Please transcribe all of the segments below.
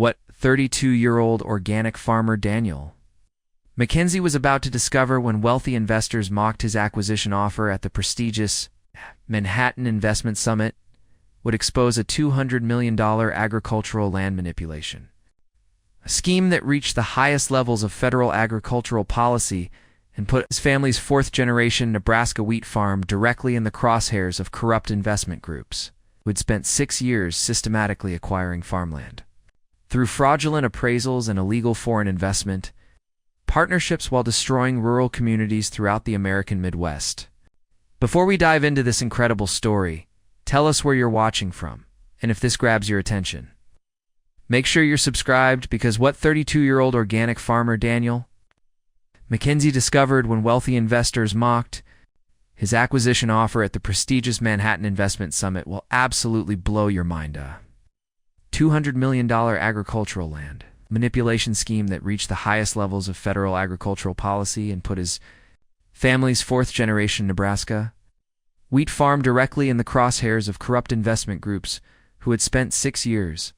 What 32-year-old organic farmer Daniel McKenzie was about to discover when wealthy investors mocked his acquisition offer at the prestigious Manhattan Investment Summit would expose a $200 million agricultural land manipulation, a scheme that reached the highest levels of federal agricultural policy and put his family's fourth-generation Nebraska wheat farm directly in the crosshairs of corrupt investment groups who had spent 6 years systematically acquiring farmland. Through fraudulent appraisals and illegal foreign investment, partnerships while destroying rural communities throughout the American Midwest. Before we dive into this incredible story, tell us where you're watching from, and if this grabs your attention. Make sure you're subscribed because what 32-year-old organic farmer Daniel McKenzie discovered when wealthy investors mocked his acquisition offer at the prestigious Manhattan Investment Summit will absolutely blow your mind. $200 million agricultural land manipulation scheme that reached the highest levels of federal agricultural policy and put his family's fourth-generation Nebraska wheat farm directly in the crosshairs of corrupt investment groups who had spent 6 years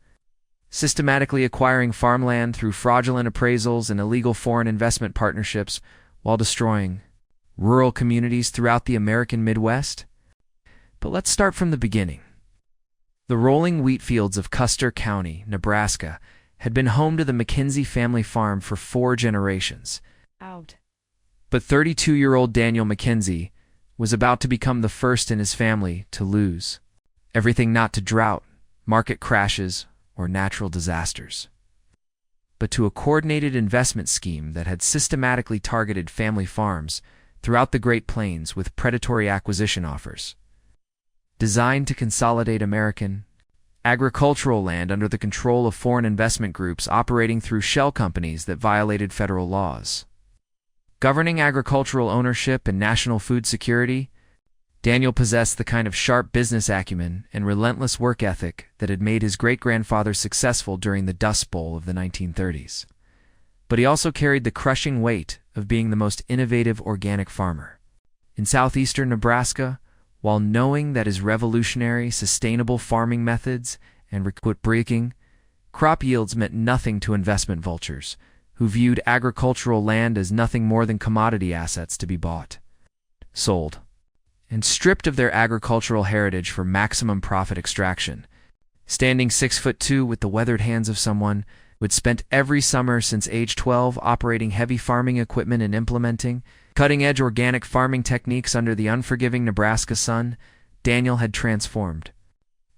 systematically acquiring farmland through fraudulent appraisals and illegal foreign investment partnerships while destroying rural communities throughout the American Midwest. But let's start from the beginning. The rolling wheat fields of Custer County, Nebraska, had been home to the McKenzie family farm for 4 generations. But 32-year-old Daniel McKenzie was about to become the first in his family to lose everything, not to drought, market crashes, or natural disasters, but to a coordinated investment scheme that had systematically targeted family farms throughout the Great Plains with predatory acquisition offers, designed to consolidate American agricultural land under the control of foreign investment groups operating through shell companies that violated federal laws governing agricultural ownership and national food security. Daniel possessed the kind of sharp business acumen and relentless work ethic that had made his great-grandfather successful during the Dust Bowl of the 1930s. But he also carried the crushing weight of being the most innovative organic farmer in southeastern Nebraska, while knowing that his revolutionary, sustainable farming methods and record-breaking crop yields meant nothing to investment vultures, who viewed agricultural land as nothing more than commodity assets to be bought, sold, and stripped of their agricultural heritage for maximum profit extraction. Standing 6'2" with the weathered hands of someone who had spent every summer since age 12 operating heavy farming equipment and implementing cutting-edge organic farming techniques under the unforgiving Nebraska sun, Daniel had transformed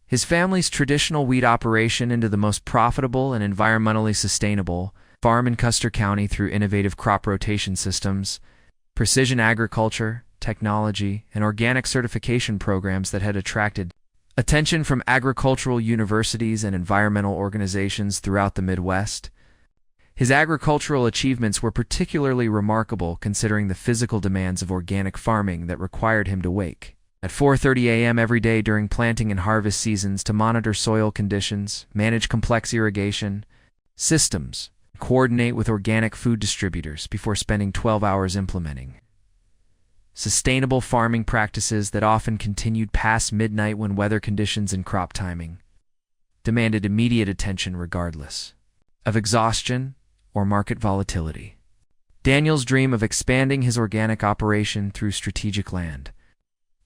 his family's traditional wheat operation into the most profitable and environmentally sustainable farm in Custer County through innovative crop rotation systems, precision agriculture, technology, and organic certification programs that had attracted attention from agricultural universities and environmental organizations throughout the Midwest. His agricultural achievements were particularly remarkable considering the physical demands of organic farming that required him to wake at 4:30 a.m. every day during planting and harvest seasons to monitor soil conditions, manage complex irrigation systems, and coordinate with organic food distributors before spending 12 hours implementing sustainable farming practices that often continued past midnight when weather conditions and crop timing demanded immediate attention regardless of exhaustion or market volatility. Daniel's dream of expanding his organic operation through strategic land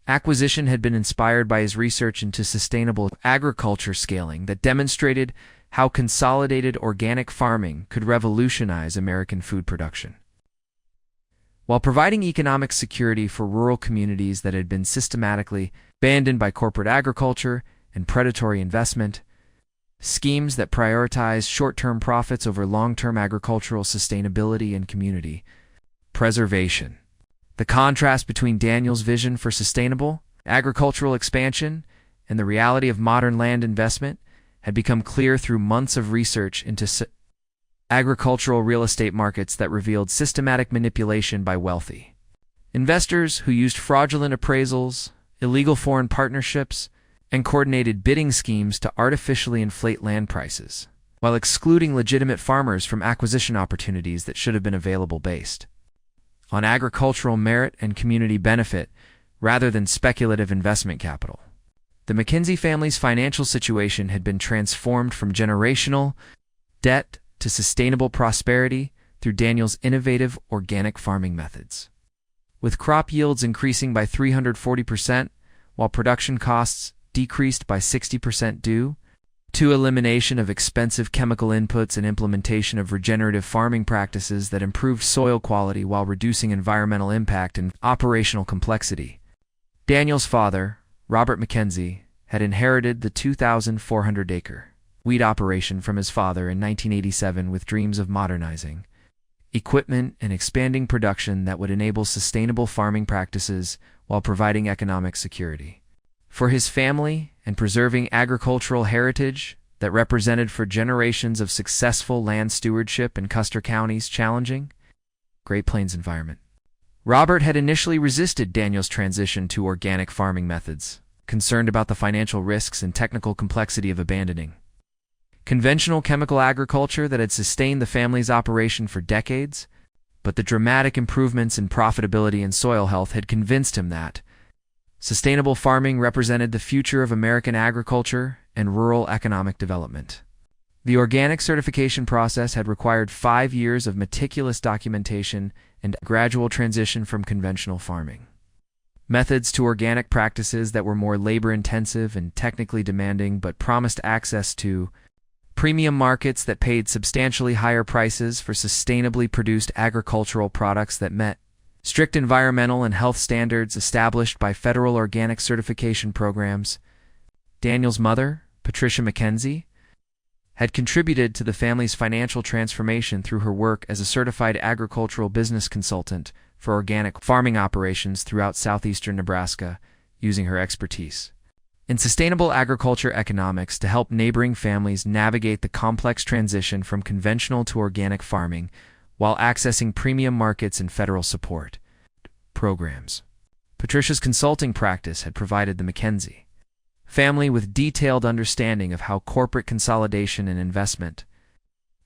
acquisition had been inspired by his research into sustainable agriculture scaling that demonstrated how consolidated organic farming could revolutionize American food production, while providing economic security for rural communities that had been systematically abandoned by corporate agriculture and predatory investment. Schemes that prioritize short-term profits over long-term agricultural sustainability and community preservation. The contrast between Daniel's vision for sustainable agricultural expansion and the reality of modern land investment had become clear through months of research into agricultural real estate markets that revealed systematic manipulation by wealthy investors who used fraudulent appraisals, illegal foreign partnerships, and coordinated bidding schemes to artificially inflate land prices, while excluding legitimate farmers from acquisition opportunities that should have been available based on agricultural merit and community benefit rather than speculative investment capital. The McKenzie family's financial situation had been transformed from generational debt to sustainable prosperity through Daniel's innovative organic farming methods. With crop yields increasing by 340%, while production costs decreased by 60% due to elimination of expensive chemical inputs and implementation of regenerative farming practices that improved soil quality while reducing environmental impact and operational complexity. Daniel's father, Robert McKenzie, had inherited the 2,400-acre wheat operation from his father in 1987 with dreams of modernizing equipment and expanding production that would enable sustainable farming practices while providing economic security for his family and preserving agricultural heritage that represented for generations of successful land stewardship in Custer County's challenging Great Plains environment. Robert had initially resisted Daniel's transition to organic farming methods, concerned about the financial risks and technical complexity of abandoning conventional chemical agriculture that had sustained the family's operation for decades, but the dramatic improvements in profitability and soil health had convinced him that sustainable farming represented the future of American agriculture and rural economic development. The organic certification process had required 5 years of meticulous documentation and gradual transition from conventional farming methods to organic practices that were more labor-intensive and technically demanding but promised access to premium markets that paid substantially higher prices for sustainably produced agricultural products that met strict environmental and health standards established by federal organic certification programs. Daniel's mother, Patricia McKenzie, had contributed to the family's financial transformation through her work as a certified agricultural business consultant for organic farming operations throughout southeastern Nebraska, using her expertise in sustainable agriculture economics to help neighboring families navigate the complex transition from conventional to organic farming while accessing premium markets and federal support programs. Patricia's consulting practice had provided the McKenzie family with detailed understanding of how corporate consolidation and investment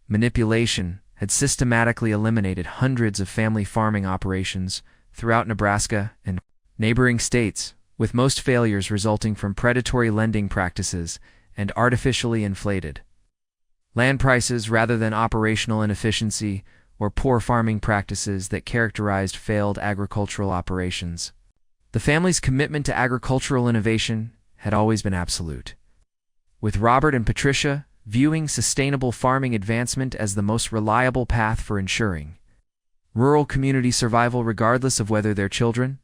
manipulation had systematically eliminated hundreds of family farming operations throughout Nebraska and neighboring states, with most failures resulting from predatory lending practices and artificially inflated land prices rather than operational inefficiency or poor farming practices that characterized failed agricultural operations. The family's commitment to agricultural innovation had always been absolute, with Robert and Patricia viewing sustainable farming advancement as the most reliable path for ensuring rural community survival regardless of whether their children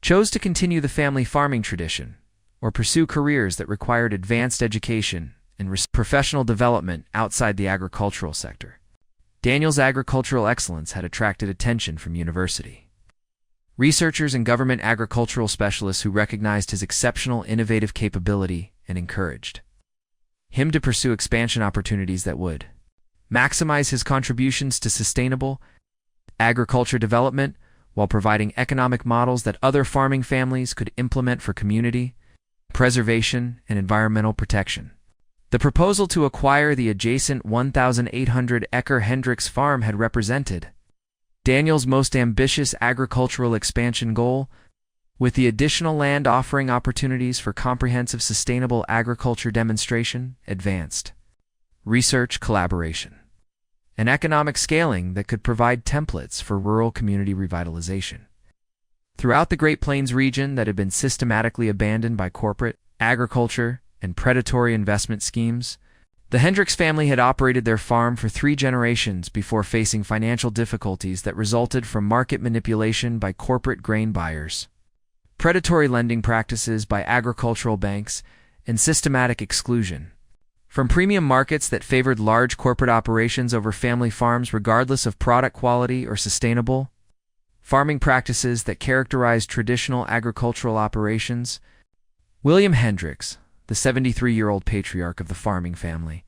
chose to continue the family farming tradition or pursue careers that required advanced education and professional development outside the agricultural sector. Daniel's agricultural excellence had attracted attention from university researchers and government agricultural specialists who recognized his exceptional innovative capability and encouraged him to pursue expansion opportunities that would maximize his contributions to sustainable agriculture development while providing economic models that other farming families could implement for community preservation and environmental protection. The proposal to acquire the adjacent 1,800-acre Hendricks farm had represented Daniel's most ambitious agricultural expansion goal, with the additional land offering opportunities for comprehensive sustainable agriculture demonstration, advanced research collaboration, and economic scaling that could provide templates for rural community revitalization. Throughout the Great Plains region that had been systematically abandoned by corporate agriculture and predatory investment schemes, the Hendricks family had operated their farm for 3 generations before facing financial difficulties that resulted from market manipulation by corporate grain buyers, predatory lending practices by agricultural banks, and systematic exclusion from premium markets that favored large corporate operations over family farms regardless of product quality or sustainable farming practices that characterized traditional agricultural operations. William Hendricks, the 73-year-old patriarch of the farming family,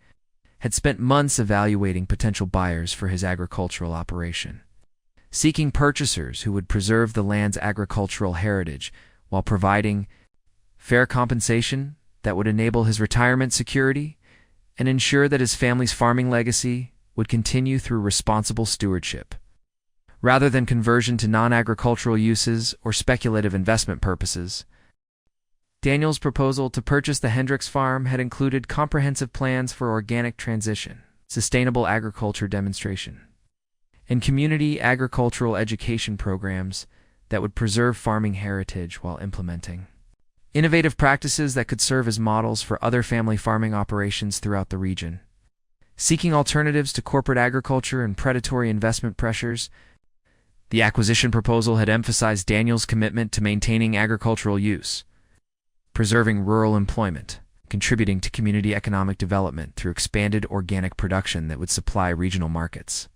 had spent months evaluating potential buyers for his agricultural operation, seeking purchasers who would preserve the land's agricultural heritage while providing fair compensation that would enable his retirement security and ensure that his family's farming legacy would continue through responsible stewardship, rather than conversion to non-agricultural uses or speculative investment purposes. Daniel's proposal to purchase the Hendricks farm had included comprehensive plans for organic transition, sustainable agriculture demonstration, and community agricultural education programs that would preserve farming heritage while implementing innovative practices that could serve as models for other family farming operations throughout the region. Seeking alternatives to corporate agriculture and predatory investment pressures, the acquisition proposal had emphasized Daniel's commitment to maintaining agricultural use, preserving rural employment, contributing to community economic development through expanded organic production that would supply regional markets,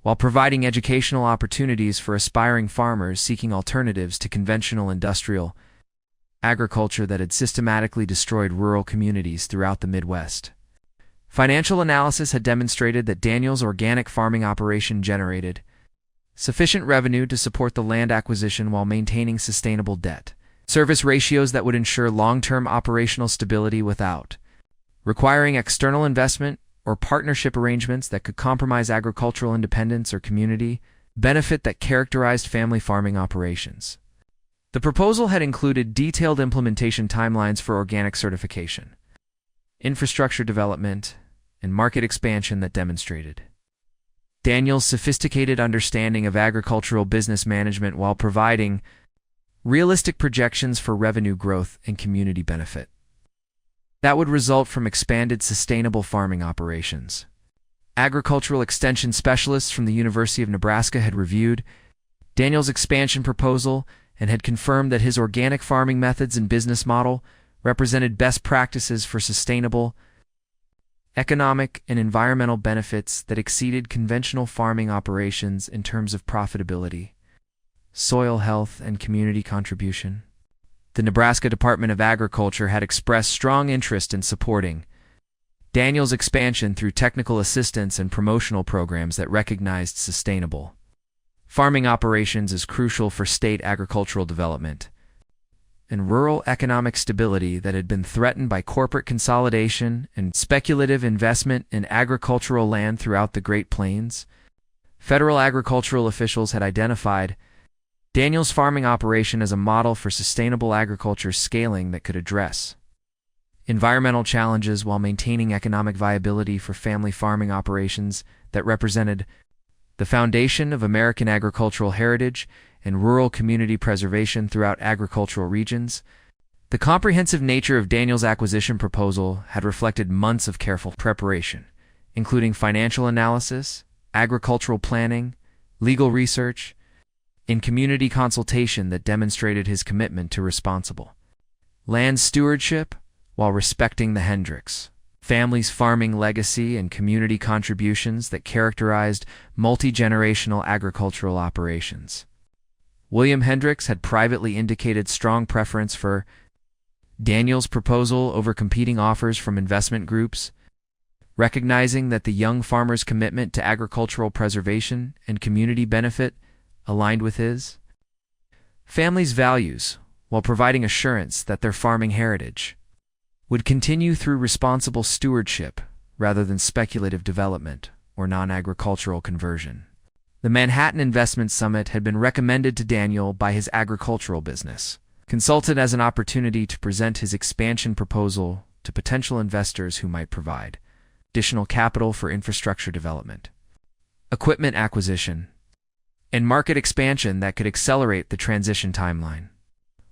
while providing educational opportunities for aspiring farmers seeking alternatives to conventional industrial agriculture that had systematically destroyed rural communities throughout the Midwest. Financial analysis had demonstrated that Daniel's organic farming operation generated sufficient revenue to support the land acquisition while maintaining sustainable debt service ratios that would ensure long-term operational stability without requiring external investment or partnership arrangements that could compromise agricultural independence or community benefit that characterized family farming operations. The proposal had included detailed implementation timelines for organic certification, infrastructure development, and market expansion that demonstrated Daniel's sophisticated understanding of agricultural business management while providing realistic projections for revenue growth and community benefit that would result from expanded sustainable farming operations. Agricultural extension specialists from the University of Nebraska had reviewed Daniel's expansion proposal and had confirmed that his organic farming methods and business model represented best practices for sustainable economic and environmental benefits that exceeded conventional farming operations in terms of profitability, soil health, and community contribution. The Nebraska Department of Agriculture had expressed strong interest in supporting Daniel's expansion through technical assistance and promotional programs that recognized sustainable farming operations as crucial for state agricultural development and rural economic stability that had been threatened by corporate consolidation and speculative investment in agricultural land throughout the Great Plains. Federal agricultural officials had identified Daniel's farming operation as a model for sustainable agriculture scaling that could address environmental challenges while maintaining economic viability for family farming operations that represented the foundation of American agricultural heritage and rural community preservation throughout agricultural regions. The comprehensive nature of Daniel's acquisition proposal had reflected months of careful preparation, including financial analysis, agricultural planning, legal research, and community consultation that demonstrated his commitment to responsible land stewardship while respecting the Hendricks family's farming legacy and community contributions that characterized multi-generational agricultural operations. William Hendricks had privately indicated strong preference for Daniel's proposal over competing offers from investment groups, recognizing that the young farmer's commitment to agricultural preservation and community benefit aligned with his family's values, while providing assurance that their farming heritage would continue through responsible stewardship rather than speculative development or non-agricultural conversion. The Manhattan Investment Summit had been recommended to Daniel by his agricultural business, consulted as an opportunity to present his expansion proposal to potential investors who might provide additional capital for infrastructure development, equipment acquisition, and market expansion that could accelerate the transition timeline,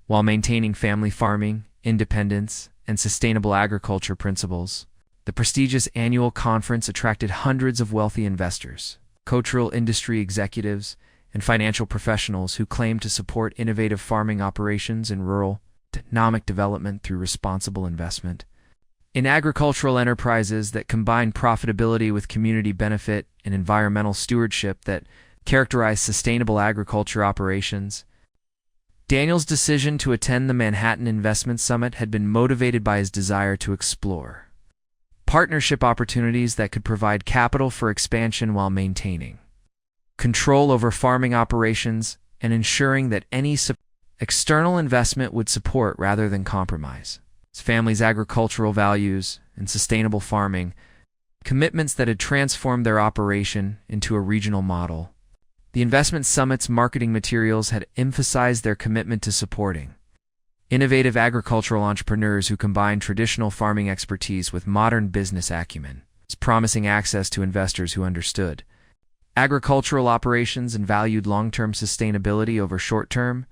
while maintaining family farming, independence, and sustainable agriculture principles. The prestigious annual conference attracted hundreds of wealthy investors, cultural industry executives, and financial professionals who claimed to support innovative farming operations in rural economic development through responsible investment in agricultural enterprises that combine profitability with community benefit and environmental stewardship that characterize sustainable agriculture operations. Daniel's decision to attend the Manhattan Investment Summit had been motivated by his desire to explore partnership opportunities that could provide capital for expansion while maintaining control over farming operations and ensuring that any external investment would support rather than compromise his family's agricultural values and sustainable farming commitments that had transformed their operation into a regional model. The Investment Summit's marketing materials had emphasized their commitment to supporting innovative agricultural entrepreneurs who combine traditional farming expertise with modern business acumen. promising access to investors who understood agricultural operations and valued long-term sustainability over short-term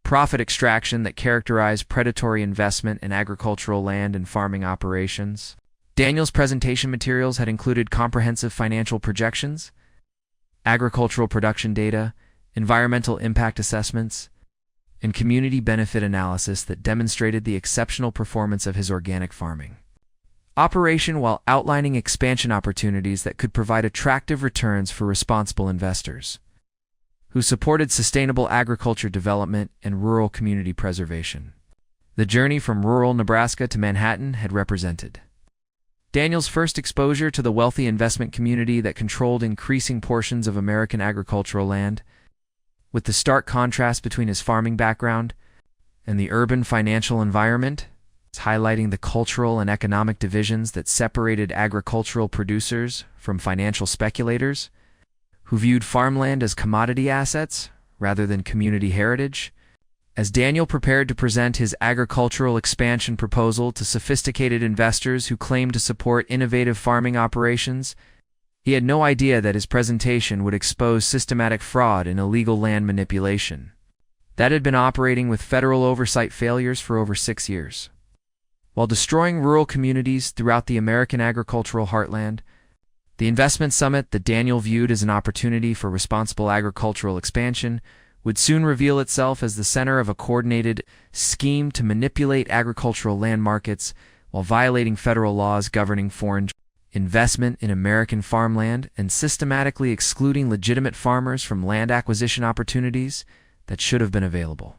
profit extraction that characterized predatory investment in agricultural land and farming operations. Daniel's presentation materials had included comprehensive financial projections, agricultural production data, environmental impact assessments, and community benefit analysis that demonstrated the exceptional performance of his organic farming operation while outlining expansion opportunities that could provide attractive returns for responsible investors who supported sustainable agriculture development and rural community preservation. The journey from rural Nebraska to Manhattan had represented Daniel's first exposure to the wealthy investment community that controlled increasing portions of American agricultural land, with the stark contrast between his farming background and the urban financial environment, highlighting the cultural and economic divisions that separated agricultural producers from financial speculators who viewed farmland as commodity assets rather than community heritage. As Daniel prepared to present his agricultural expansion proposal to sophisticated investors who claimed to support innovative farming operations, he had no idea that his presentation would expose systematic fraud and illegal land manipulation that had been operating with federal oversight failures for over 6 years. While destroying rural communities throughout the American agricultural heartland, the investment summit that Daniel viewed as an opportunity for responsible agricultural expansion would soon reveal itself as the center of a coordinated scheme to manipulate agricultural land markets while violating federal laws governing foreign investment in American farmland and systematically excluding legitimate farmers from land acquisition opportunities that should have been available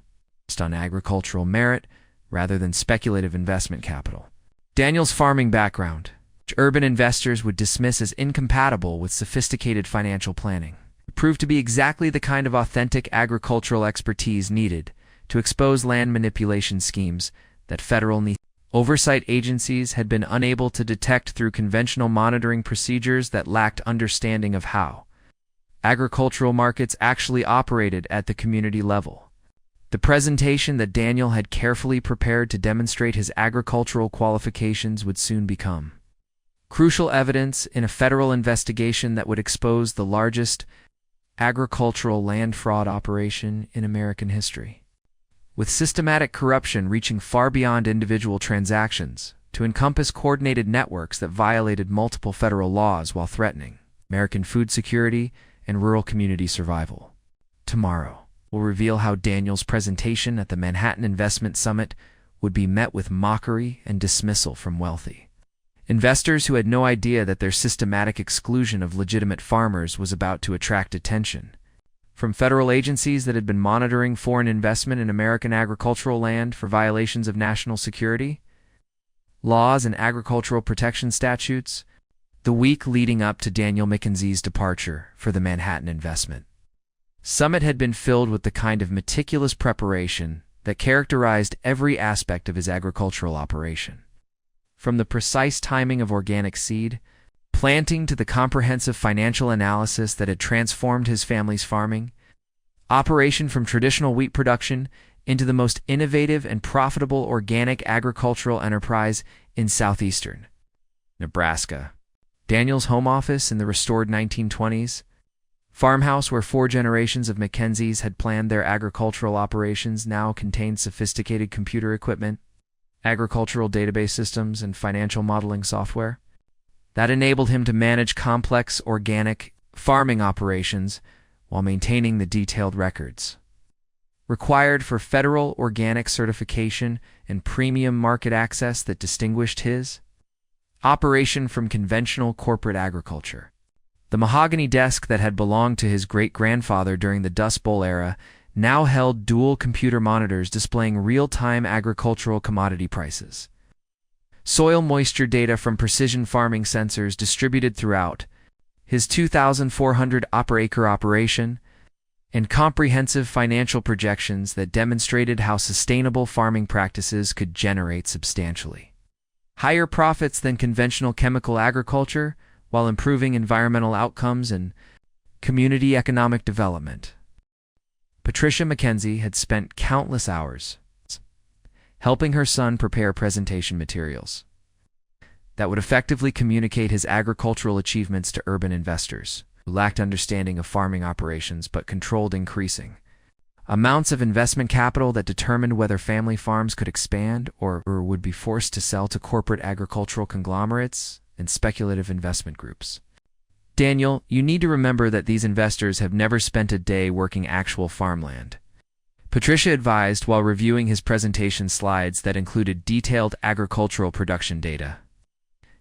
based on agricultural merit rather than speculative investment capital. Daniel's farming background, which urban investors would dismiss as incompatible with sophisticated financial planning, proved to be exactly the kind of authentic agricultural expertise needed to expose land manipulation schemes that federal oversight agencies had been unable to detect through conventional monitoring procedures that lacked understanding of how agricultural markets actually operated at the community level. The presentation that Daniel had carefully prepared to demonstrate his agricultural qualifications would soon become crucial evidence in a federal investigation that would expose the largest agricultural land fraud operation in American history, with systematic corruption reaching far beyond individual transactions to encompass coordinated networks that violated multiple federal laws while threatening American food security and rural community survival. Tomorrow will reveal how Daniel's presentation at the Manhattan Investment Summit would be met with mockery and dismissal from wealthy investors who had no idea that their systematic exclusion of legitimate farmers was about to attract attention from federal agencies that had been monitoring foreign investment in American agricultural land for violations of national security laws and agricultural protection statutes. The week leading up to Daniel McKenzie's departure for the Manhattan Investment Summit had been filled with the kind of meticulous preparation that characterized every aspect of his agricultural operation, from the precise timing of organic seed planting to the comprehensive financial analysis that had transformed his family's farming operation from traditional wheat production into the most innovative and profitable organic agricultural enterprise in southeastern Nebraska. Daniel's home office in the restored 1920s farmhouse where 4 generations of McKenzies had planned their agricultural operations now contained sophisticated computer equipment, agricultural database systems, and financial modeling software that enabled him to manage complex organic farming operations while maintaining the detailed records required for federal organic certification and premium market access that distinguished his operation from conventional corporate agriculture. The mahogany desk that had belonged to his great-grandfather during the Dust Bowl era now held dual computer monitors displaying real-time agricultural commodity prices, soil moisture data from precision farming sensors distributed throughout his 2,400 acre operation, and comprehensive financial projections that demonstrated how sustainable farming practices could generate substantially higher profits than conventional chemical agriculture while improving environmental outcomes and community economic development. Patricia McKenzie had spent countless hours helping her son prepare presentation materials. that would effectively communicate his agricultural achievements to urban investors who lacked understanding of farming operations but controlled increasing amounts of investment capital that determined whether family farms could expand or would be forced to sell to corporate agricultural conglomerates and speculative investment groups. Daniel, you need to remember that these investors have never spent a day working actual farmland. Patricia advised while reviewing his presentation slides that included detailed agricultural production data,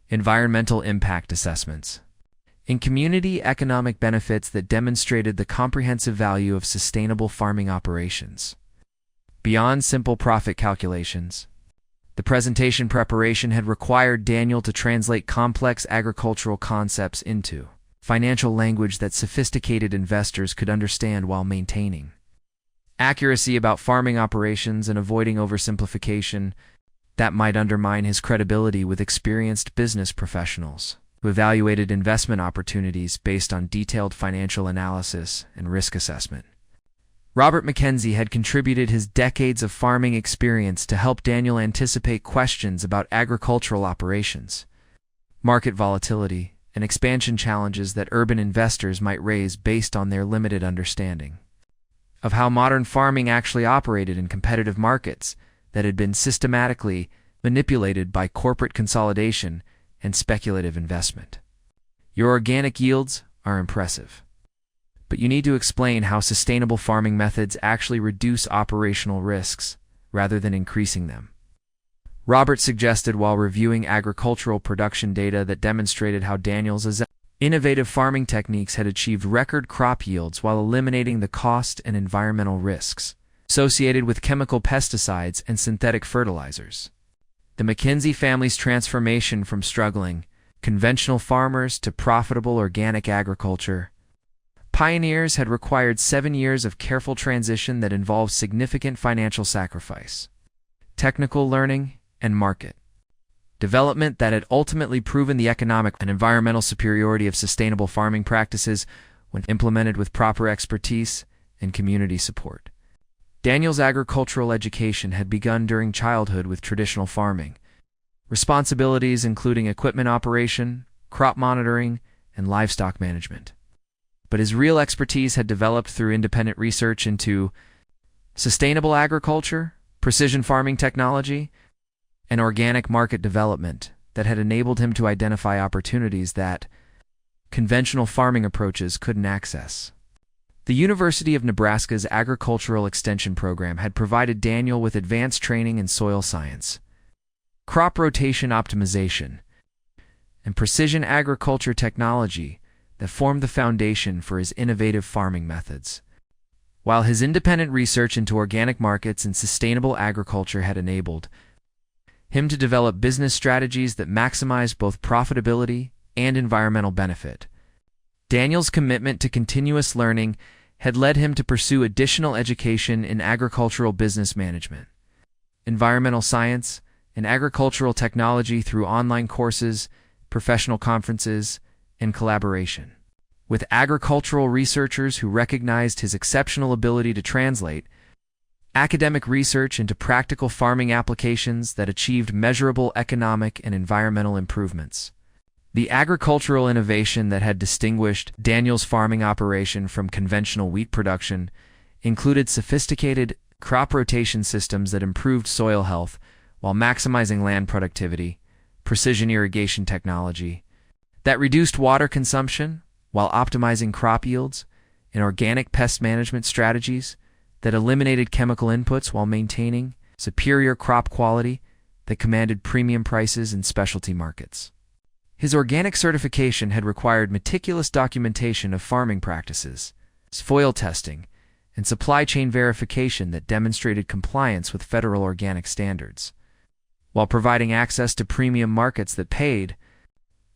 environmental impact assessments, and community economic benefits that demonstrated the comprehensive value of sustainable farming operations. Beyond simple profit calculations, the presentation preparation had required Daniel to translate complex agricultural concepts into financial language that sophisticated investors could understand while maintaining accuracy about farming operations and avoiding oversimplification that might undermine his credibility with experienced business professionals who evaluated investment opportunities based on detailed financial analysis and risk assessment. Robert McKenzie had contributed his decades of farming experience to help Daniel anticipate questions about agricultural operations, market volatility, and expansion challenges that urban investors might raise based on their limited understanding of how modern farming actually operated in competitive markets that had been systematically manipulated by corporate consolidation and speculative investment. Your organic yields are impressive, but you need to explain how sustainable farming methods actually reduce operational risks rather than increasing them. Robert suggested while reviewing agricultural production data that demonstrated how Daniel's innovative farming techniques had achieved record crop yields while eliminating the cost and environmental risks associated with chemical pesticides and synthetic fertilizers. The McKenzie family's transformation from struggling conventional farmers to profitable organic agriculture pioneers had required 7 years of careful transition that involved significant financial sacrifice, technical learning, and market development that had ultimately proven the economic and environmental superiority of sustainable farming practices when implemented with proper expertise and community support. Daniel's agricultural education had begun during childhood with traditional farming, responsibilities including equipment operation, crop monitoring, and livestock management. But his real expertise had developed through independent research into sustainable agriculture, precision farming technology, and organic market development that had enabled him to identify opportunities that conventional farming approaches couldn't access. The University of Nebraska's Agricultural Extension Program had provided Daniel with advanced training in soil science, crop rotation optimization, and precision agriculture technology that formed the foundation for his innovative farming methods. While his independent research into organic markets and sustainable agriculture had enabled him to develop business strategies that maximized both profitability and environmental benefit, Daniel's commitment to continuous learning had led him to pursue additional education in agricultural business management, environmental science, and agricultural technology through online courses, professional conferences, and collaboration with agricultural researchers who recognized his exceptional ability to translate academic research into practical farming applications that achieved measurable economic and environmental improvements. The agricultural innovation that had distinguished Daniel's farming operation from conventional wheat production included sophisticated crop rotation systems that improved soil health while maximizing land productivity, precision irrigation technology that reduced water consumption while optimizing crop yields, and organic pest management strategies that eliminated chemical inputs while maintaining superior crop quality that commanded premium prices in specialty markets. His organic certification had required meticulous documentation of farming practices, soil testing, and supply chain verification that demonstrated compliance with federal organic standards, while providing access to premium markets that paid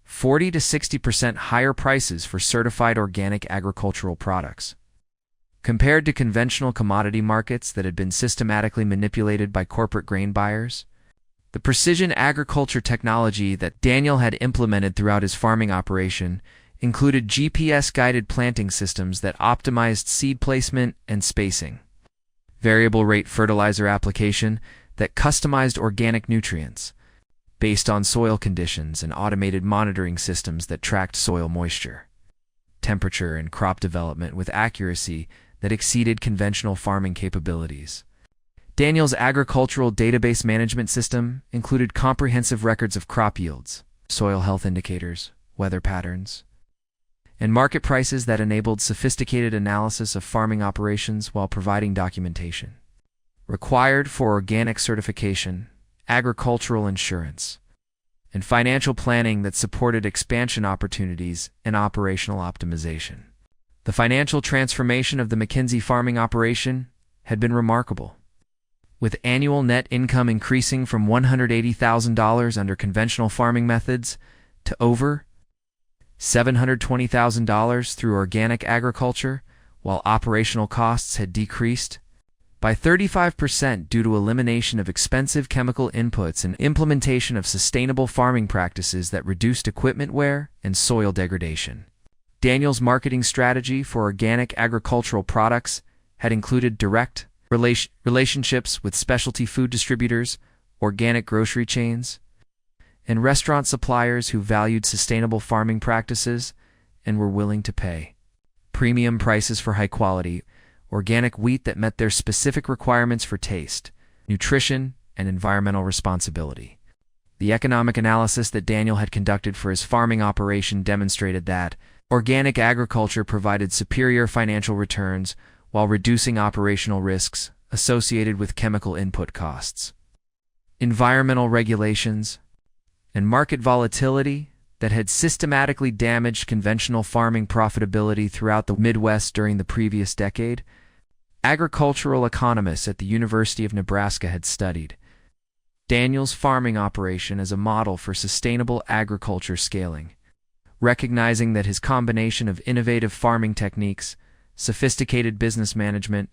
40 to 60% higher prices for certified organic agricultural products. Compared to conventional commodity markets that had been systematically manipulated by corporate grain buyers, the precision agriculture technology that Daniel had implemented throughout his farming operation included GPS-guided planting systems that optimized seed placement and spacing, variable rate fertilizer application that customized organic nutrients, based on soil conditions and automated monitoring systems that tracked soil moisture, temperature, and crop development with accuracy that exceeded conventional farming capabilities. Daniel's agricultural database management system included comprehensive records of crop yields, soil health indicators, weather patterns, and market prices that enabled sophisticated analysis of farming operations while providing documentation required for organic certification, agricultural insurance, and financial planning that supported expansion opportunities and operational optimization. The financial transformation of the McKenzie farming operation had been remarkable, with annual net income increasing from $180,000 under conventional farming methods to over $720,000 through organic agriculture, while operational costs had decreased by 35% due to elimination of expensive chemical inputs and implementation of sustainable farming practices that reduced equipment wear and soil degradation. Daniel's marketing strategy for organic agricultural products had included direct relationships with specialty food distributors, organic grocery chains, and restaurant suppliers who valued sustainable farming practices and were willing to pay premium prices for high-quality, organic wheat that met their specific requirements for taste, nutrition, and environmental responsibility. The economic analysis that Daniel had conducted for his farming operation demonstrated that organic agriculture provided superior financial returns while reducing operational risks associated with chemical input costs, environmental regulations, and market volatility that had systematically damaged conventional farming profitability throughout the Midwest during the previous decade. Agricultural economists at the University of Nebraska had studied Daniel's farming operation as a model for sustainable agriculture scaling, recognizing that his combination of innovative farming techniques, sophisticated business management,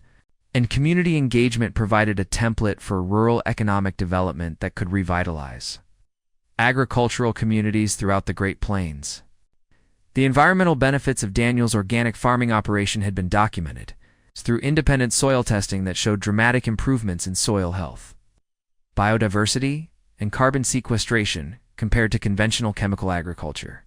and community engagement provided a template for rural economic development that could revitalize agricultural communities throughout the Great Plains. The environmental benefits of Daniel's organic farming operation had been documented through independent soil testing that showed dramatic improvements in soil health, biodiversity, and carbon sequestration compared to conventional chemical agriculture,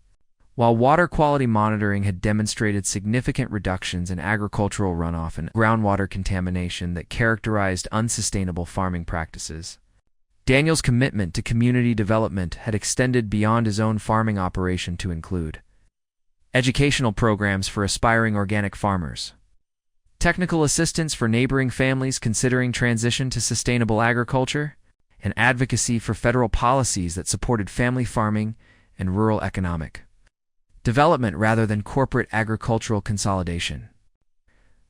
while water quality monitoring had demonstrated significant reductions in agricultural runoff and groundwater contamination that characterized unsustainable farming practices. Daniel's commitment to community development had extended beyond his own farming operation to include educational programs for aspiring organic farmers, technical assistance for neighboring families considering transition to sustainable agriculture, and advocacy for federal policies that supported family farming and rural economic development rather than corporate agricultural consolidation.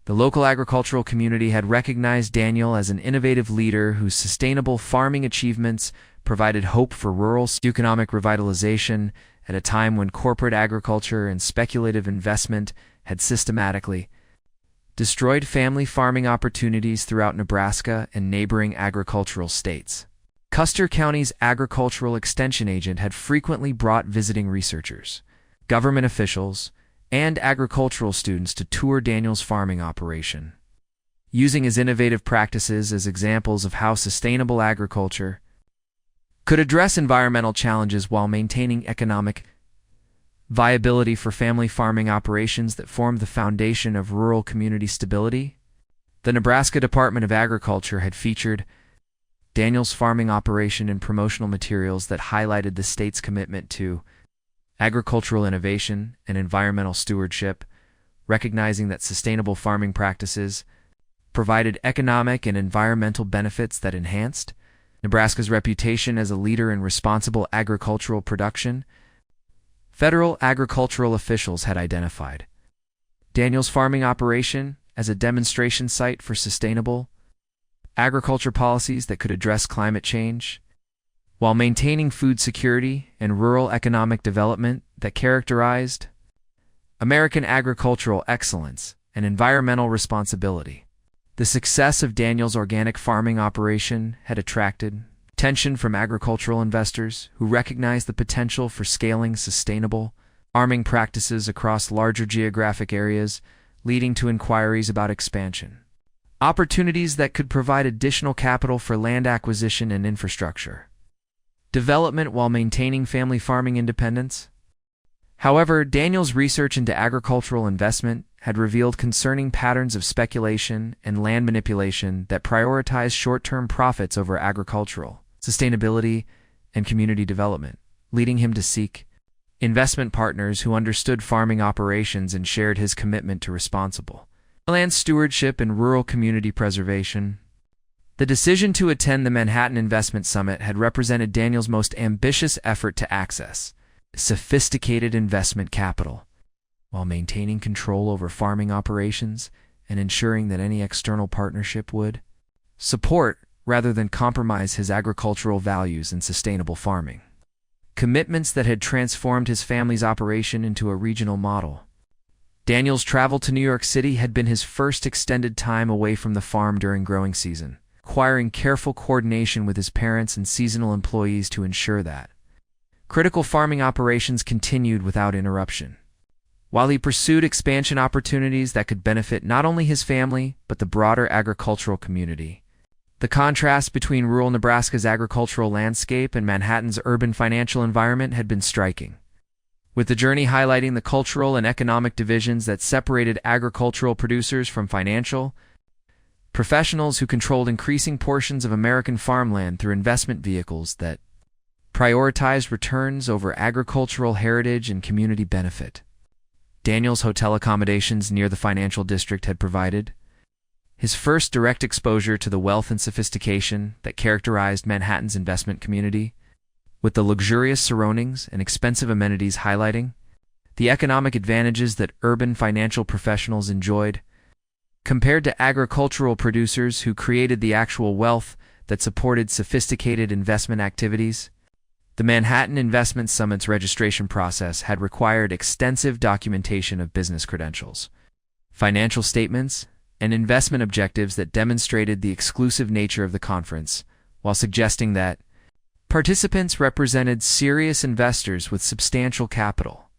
The local agricultural community had recognized Daniel as an innovative leader whose sustainable farming achievements provided hope for rural economic revitalization at a time when corporate agriculture and speculative investment had systematically destroyed family farming opportunities throughout Nebraska and neighboring agricultural states. Custer County's agricultural extension agent had frequently brought visiting researchers, government officials, and agricultural students to tour Daniel's farming operation, using his innovative practices as examples of how sustainable agriculture could address environmental challenges while maintaining economic viability for family farming operations that formed the foundation of rural community stability. The Nebraska Department of Agriculture had featured Daniel's farming operation in promotional materials that highlighted the state's commitment to agricultural innovation and environmental stewardship, recognizing that sustainable farming practices provided economic and environmental benefits that enhanced Nebraska's reputation as a leader in responsible agricultural production. Federal agricultural officials had identified Daniel's farming operation as a demonstration site for sustainable agriculture policies that could address climate change, while maintaining food security and rural economic development that characterized American agricultural excellence and environmental responsibility. The success of Daniel's organic farming operation had attracted attention from agricultural investors who recognized the potential for scaling sustainable farming practices across larger geographic areas, leading to inquiries about expansion, opportunities that could provide additional capital for land acquisition and infrastructure development while maintaining family farming independence. However, Daniel's research into agricultural investment had revealed concerning patterns of speculation and land manipulation that prioritized short-term profits over agricultural sustainability and community development, leading him to seek investment partners who understood farming operations and shared his commitment to responsible land stewardship and rural community preservation. The decision to attend the Manhattan Investment Summit had represented Daniel's most ambitious effort to access sophisticated investment capital, while maintaining control over farming operations and ensuring that any external partnership would support rather than compromise his agricultural values and sustainable farming. Commitments that had transformed his family's operation into a regional model. Daniel's travel to New York City had been his first extended time away from the farm during growing season, requiring careful coordination with his parents and seasonal employees to ensure that critical farming operations continued without interruption. While he pursued expansion opportunities that could benefit not only his family but the broader agricultural community, the contrast between rural Nebraska's agricultural landscape and Manhattan's urban financial environment had been striking, with the journey highlighting the cultural and economic divisions that separated agricultural producers from financial professionals who controlled increasing portions of American farmland through investment vehicles that prioritized returns over agricultural heritage and community benefit. Daniel's hotel accommodations near the financial district had provided his first direct exposure to the wealth and sophistication that characterized Manhattan's investment community, with the luxurious surroundings and expensive amenities highlighting the economic advantages that urban financial professionals enjoyed, compared to agricultural producers who created the actual wealth that supported sophisticated investment activities. The Manhattan Investment Summit's registration process had required extensive documentation of business credentials, financial statements, and investment objectives that demonstrated the exclusive nature of the conference, while suggesting that participants represented serious investors with substantial capital,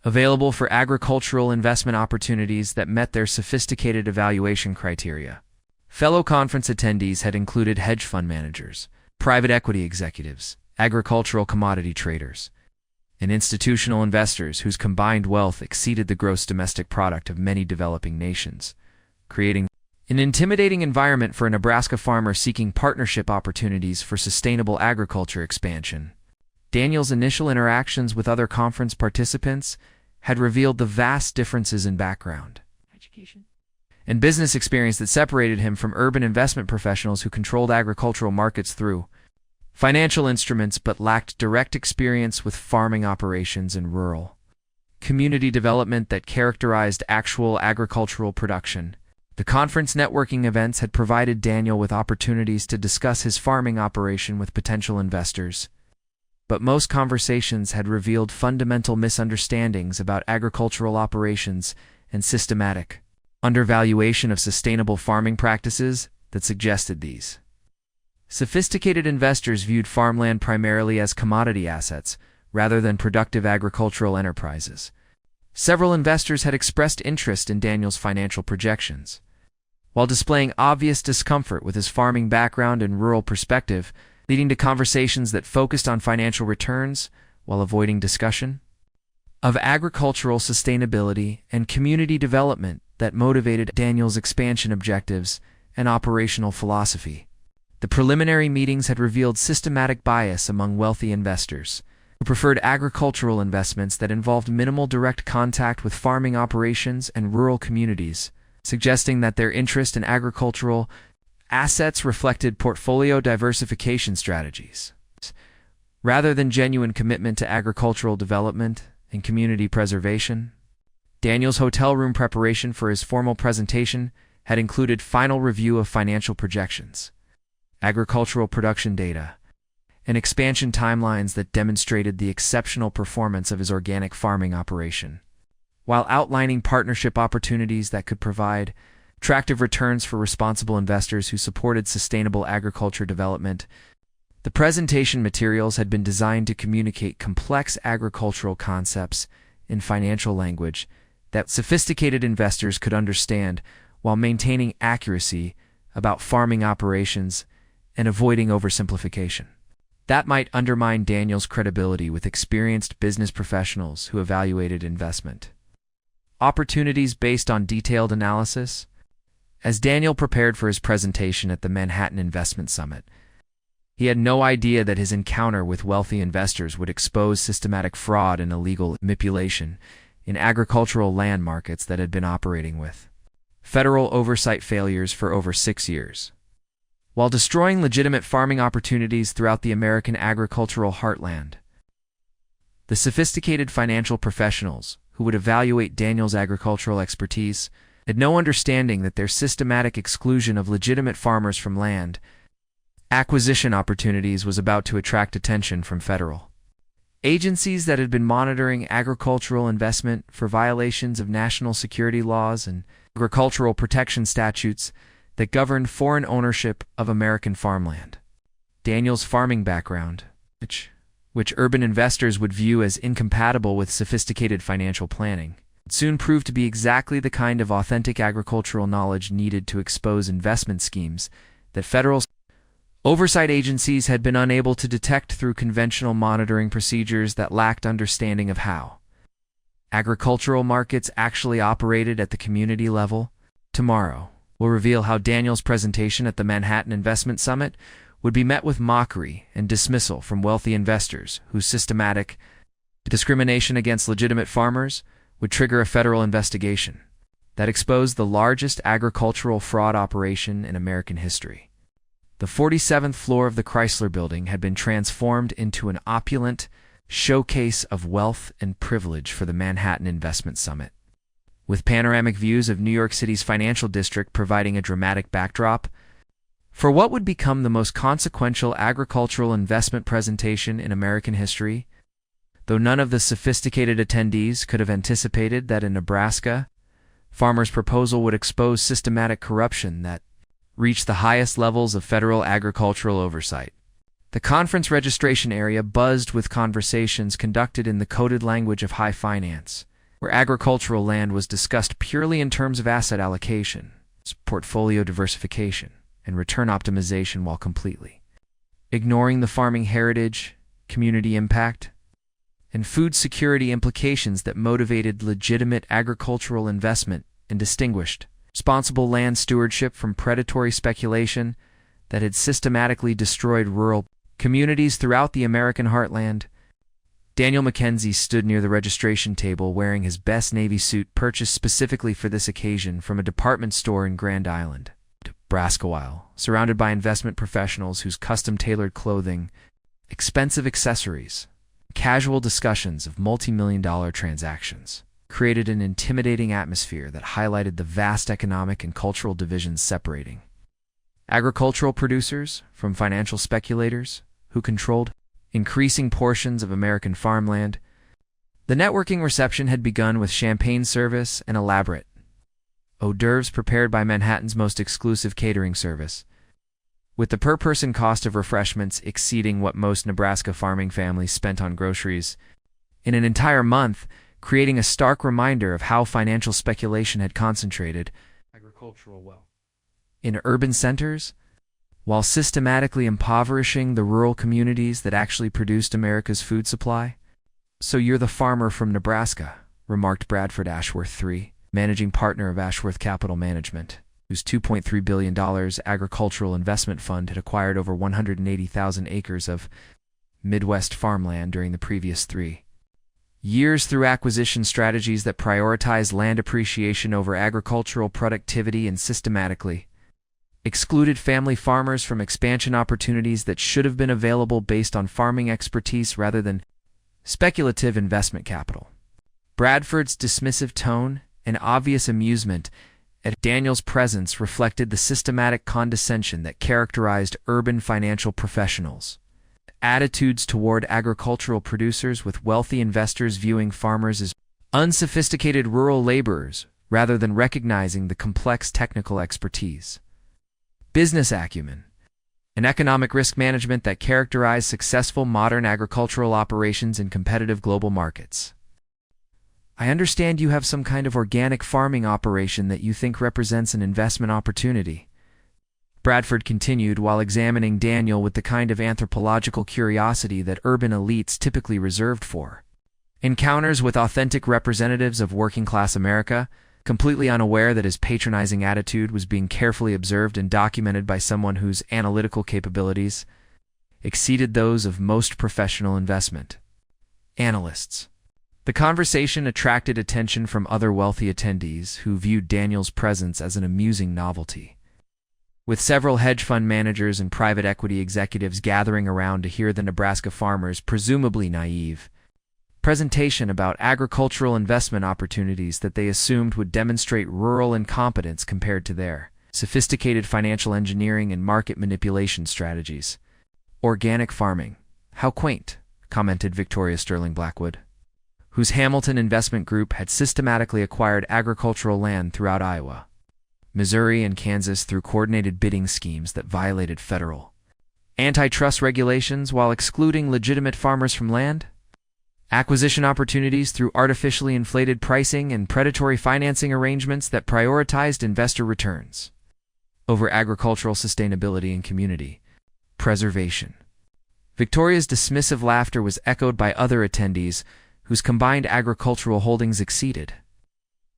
available for agricultural investment opportunities that met their sophisticated evaluation criteria. Fellow conference attendees had included hedge fund managers, private equity executives, agricultural commodity traders, and institutional investors whose combined wealth exceeded the gross domestic product of many developing nations, creating an intimidating environment for a Nebraska farmer seeking partnership opportunities for sustainable agriculture expansion. Daniel's initial interactions with other conference participants had revealed the vast differences in background, education, and business experience that separated him from urban investment professionals who controlled agricultural markets through financial instruments but lacked direct experience with farming operations and rural community development that characterized actual agricultural production. The conference networking events had provided Daniel with opportunities to discuss his farming operation with potential investors, but most conversations had revealed fundamental misunderstandings about agricultural operations and systematic undervaluation of sustainable farming practices that suggested these sophisticated investors viewed farmland primarily as commodity assets rather than productive agricultural enterprises. Several investors had expressed interest in Daniel's financial projections, while displaying obvious discomfort with his farming background and rural perspective, leading to conversations that focused on financial returns while avoiding discussion of agricultural sustainability and community development that motivated Daniel's expansion objectives and operational philosophy. The preliminary meetings had revealed systematic bias among wealthy investors who preferred agricultural investments that involved minimal direct contact with farming operations and rural communities, suggesting that their interest in agricultural assets reflected portfolio diversification strategies, rather than genuine commitment to agricultural development and community preservation. Daniel's hotel room preparation for his formal presentation had included final review of financial projections, agricultural production data, and expansion timelines that demonstrated the exceptional performance of his organic farming operation, while outlining partnership opportunities that could provide attractive returns for responsible investors who supported sustainable agriculture development. The presentation materials had been designed to communicate complex agricultural concepts in financial language that sophisticated investors could understand while maintaining accuracy about farming operations and avoiding oversimplification. That might undermine Daniel's credibility with experienced business professionals who evaluated investment opportunities based on detailed analysis. As Daniel prepared for his presentation at the Manhattan Investment Summit, he had no idea that his encounter with wealthy investors would expose systematic fraud and illegal manipulation in agricultural land markets that had been operating with federal oversight failures for over 6 years, while destroying legitimate farming opportunities throughout the American agricultural heartland. The sophisticated financial professionals who would evaluate Daniel's agricultural expertise had no understanding that their systematic exclusion of legitimate farmers from land acquisition opportunities was about to attract attention from federal agencies that had been monitoring agricultural investment for violations of national security laws and agricultural protection statutes that governed foreign ownership of American farmland. Daniel's farming background, which urban investors would view as incompatible with sophisticated financial planning, soon proved to be exactly the kind of authentic agricultural knowledge needed to expose investment schemes that federal oversight agencies had been unable to detect through conventional monitoring procedures that lacked understanding of how agricultural markets actually operated at the community level. Tomorrow, we'll reveal how Daniel's presentation at the Manhattan Investment Summit would be met with mockery and dismissal from wealthy investors whose systematic discrimination against legitimate farmers would trigger a federal investigation that exposed the largest agricultural fraud operation in American history. The 47th floor of the Chrysler Building had been transformed into an opulent showcase of wealth and privilege for the Manhattan Investment Summit, with panoramic views of New York City's financial district providing a dramatic backdrop for what would become the most consequential agricultural investment presentation in American history. Though none of the sophisticated attendees could have anticipated that in Nebraska, farmers' proposal would expose systematic corruption that reached the highest levels of federal agricultural oversight. The conference registration area buzzed with conversations conducted in the coded language of high finance, where agricultural land was discussed purely in terms of asset allocation, portfolio diversification, and return optimization, while completely ignoring the farming heritage, community impact, and food security implications that motivated legitimate agricultural investment and distinguished responsible land stewardship from predatory speculation that had systematically destroyed rural communities throughout the American heartland. Daniel McKenzie stood near the registration table wearing his best Navy suit purchased specifically for this occasion from a department store in Grand Island, Nebraska, while surrounded by investment professionals whose custom-tailored clothing, expensive accessories, casual discussions of multi-million-dollar transactions created an intimidating atmosphere that highlighted the vast economic and cultural divisions separating agricultural producers from financial speculators who controlled increasing portions of American farmland. The networking reception had begun with champagne service and elaborate hors d'oeuvres prepared by Manhattan's most exclusive catering service, with the per-person cost of refreshments exceeding what most Nebraska farming families spent on groceries in an entire month, creating a stark reminder of how financial speculation had concentrated agricultural wealth in urban centers, while systematically impoverishing the rural communities that actually produced America's food supply. "So you're the farmer from Nebraska," remarked Bradford Ashworth III, managing partner of Ashworth Capital Management, whose $2.3 billion agricultural investment fund had acquired over 180,000 acres of Midwest farmland during the previous 3 years through acquisition strategies that prioritize land appreciation over agricultural productivity and systematically excluded family farmers from expansion opportunities that should have been available based on farming expertise rather than speculative investment capital. Bradford's dismissive tone and obvious amusement at Daniel's presence reflected the systematic condescension that characterized urban financial professionals' attitudes toward agricultural producers, with wealthy investors viewing farmers as unsophisticated rural laborers rather than recognizing the complex technical expertise, business acumen, and economic risk management that characterize successful modern agricultural operations in competitive global markets. "I understand you have some kind of organic farming operation that you think represents an investment opportunity," Bradford continued while examining Daniel with the kind of anthropological curiosity that urban elites typically reserved for encounters with authentic representatives of working-class America, completely unaware that his patronizing attitude was being carefully observed and documented by someone whose analytical capabilities exceeded those of most professional investment analysts. The conversation attracted attention from other wealthy attendees who viewed Daniel's presence as an amusing novelty, with several hedge fund managers and private equity executives gathering around to hear the Nebraska farmer's presumably naive presentation about agricultural investment opportunities that they assumed would demonstrate rural incompetence compared to their sophisticated financial engineering and market manipulation strategies. Organic farming. How quaint, commented Victoria Sterling Blackwood, whose Hamilton Investment Group had systematically acquired agricultural land throughout Iowa, Missouri, and Kansas through coordinated bidding schemes that violated federal antitrust regulations while excluding legitimate farmers from land, acquisition opportunities through artificially inflated pricing, and predatory financing arrangements that prioritized investor returns over agricultural sustainability and community preservation. Victoria's dismissive laughter was echoed by other attendees whose combined agricultural holdings exceeded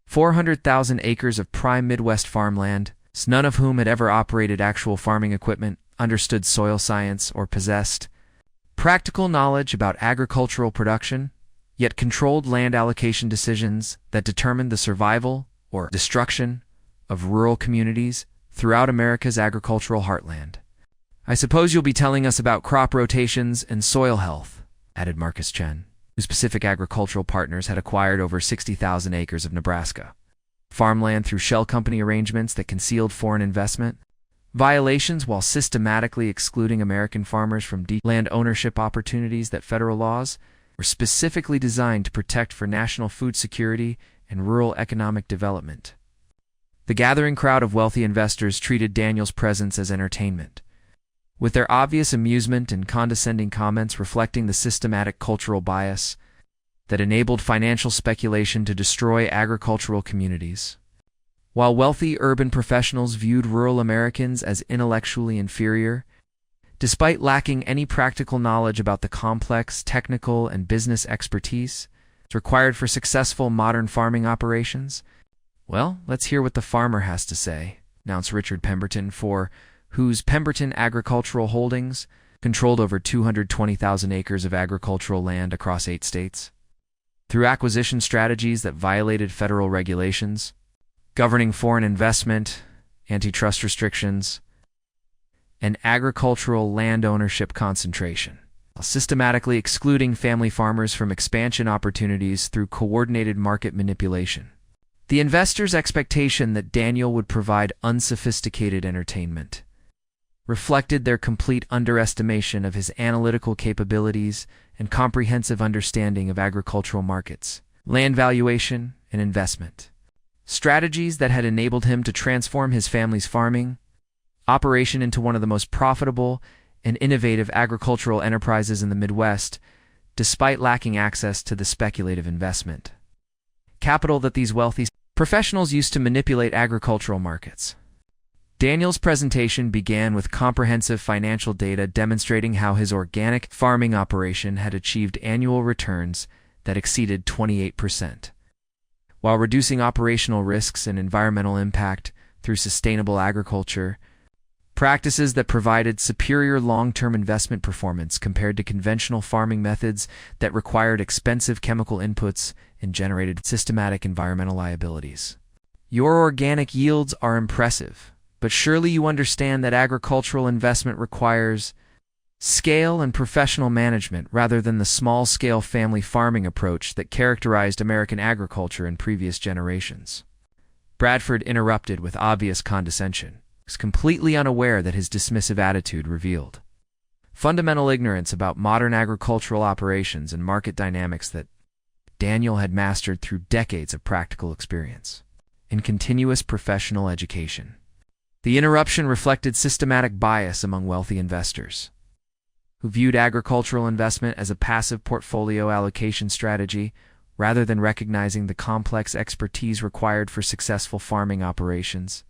400,000 acres of prime Midwest farmland, none of whom had ever operated actual farming equipment, understood soil science, or possessed practical knowledge about agricultural production, yet controlled land allocation decisions that determined the survival or destruction of rural communities throughout America's agricultural heartland. I suppose you'll be telling us about crop rotations and soil health, added Marcus Chen, whose Pacific Agricultural Partners had acquired over 60,000 acres of Nebraska farmland through shell company arrangements that concealed foreign investment violations while systematically excluding American farmers from land ownership opportunities that federal laws were specifically designed to protect for national food security and rural economic development. The gathering crowd of wealthy investors treated Daniel's presence as entertainment, with their obvious amusement and condescending comments reflecting the systematic cultural bias that enabled financial speculation to destroy agricultural communities. While wealthy urban professionals viewed rural Americans as intellectually inferior, despite lacking any practical knowledge about the complex technical and business expertise required for successful modern farming operations, well, let's hear what the farmer has to say, announced Richard Pemberton, whose Pemberton Agricultural Holdings controlled over 220,000 acres of agricultural land across 8 states. Through acquisition strategies that violated federal regulations governing foreign investment, antitrust restrictions, and agricultural land ownership concentration, while systematically excluding family farmers from expansion opportunities through coordinated market manipulation. The investors' expectation that Daniel would provide unsophisticated entertainment reflected their complete underestimation of his analytical capabilities and comprehensive understanding of agricultural markets, land valuation, and investment strategies that had enabled him to transform his family's farming operation into one of the most profitable and innovative agricultural enterprises in the Midwest, despite lacking access to the speculative investment capital that these wealthy professionals used to manipulate agricultural markets. Daniel's presentation began with comprehensive financial data demonstrating how his organic farming operation had achieved annual returns that exceeded 28%, while reducing operational risks and environmental impact through sustainable agriculture, practices that provided superior long-term investment performance compared to conventional farming methods that required expensive chemical inputs and generated systematic environmental liabilities. Your organic yields are impressive, but surely you understand that agricultural investment requires scale and professional management rather than the small-scale family farming approach that characterized American agriculture in previous generations. Bradford interrupted with obvious condescension, was completely unaware that his dismissive attitude revealed fundamental ignorance about modern agricultural operations and market dynamics that Daniel had mastered through decades of practical experience and continuous professional education. The interruption reflected systematic bias among wealthy investors, who viewed agricultural investment as a passive portfolio allocation strategy rather than recognizing the complex expertise required for successful farming operations.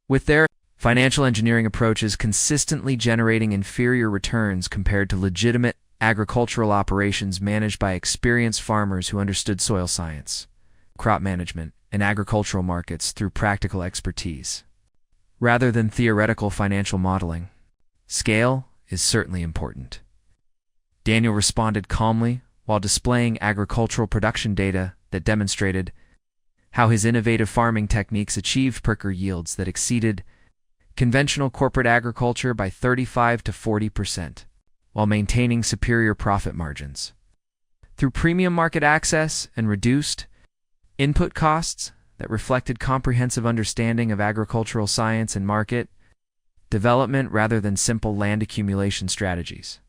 With their Financial engineering approaches consistently generating inferior returns compared to legitimate agricultural operations managed by experienced farmers who understood soil science, crop management, and agricultural markets through practical expertise, rather than theoretical financial modeling. Scale is certainly important. Daniel responded calmly while displaying agricultural production data that demonstrated how his innovative farming techniques achieved per-acre yields that exceeded conventional corporate agriculture by 35 to 40%, while maintaining superior profit margins. Through premium market access and reduced input costs that reflected comprehensive understanding of agricultural science and market development rather than simple land accumulation strategies.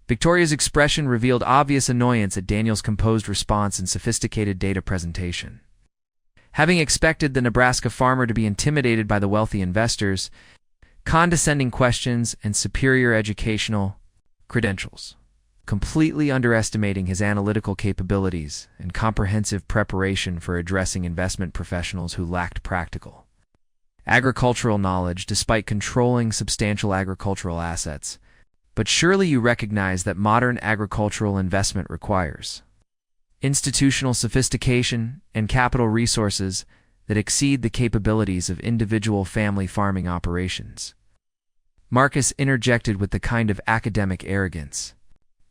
Victoria's expression revealed obvious annoyance at Daniel's composed response and sophisticated data presentation. Having expected the Nebraska farmer to be intimidated by the wealthy investors, condescending questions, and superior educational credentials, completely underestimating his analytical capabilities and comprehensive preparation for addressing investment professionals who lacked practical agricultural knowledge despite controlling substantial agricultural assets. But surely you recognize that modern agricultural investment requires institutional sophistication and capital resources that exceed the capabilities of individual family farming operations. Marcus interjected with the kind of academic arrogance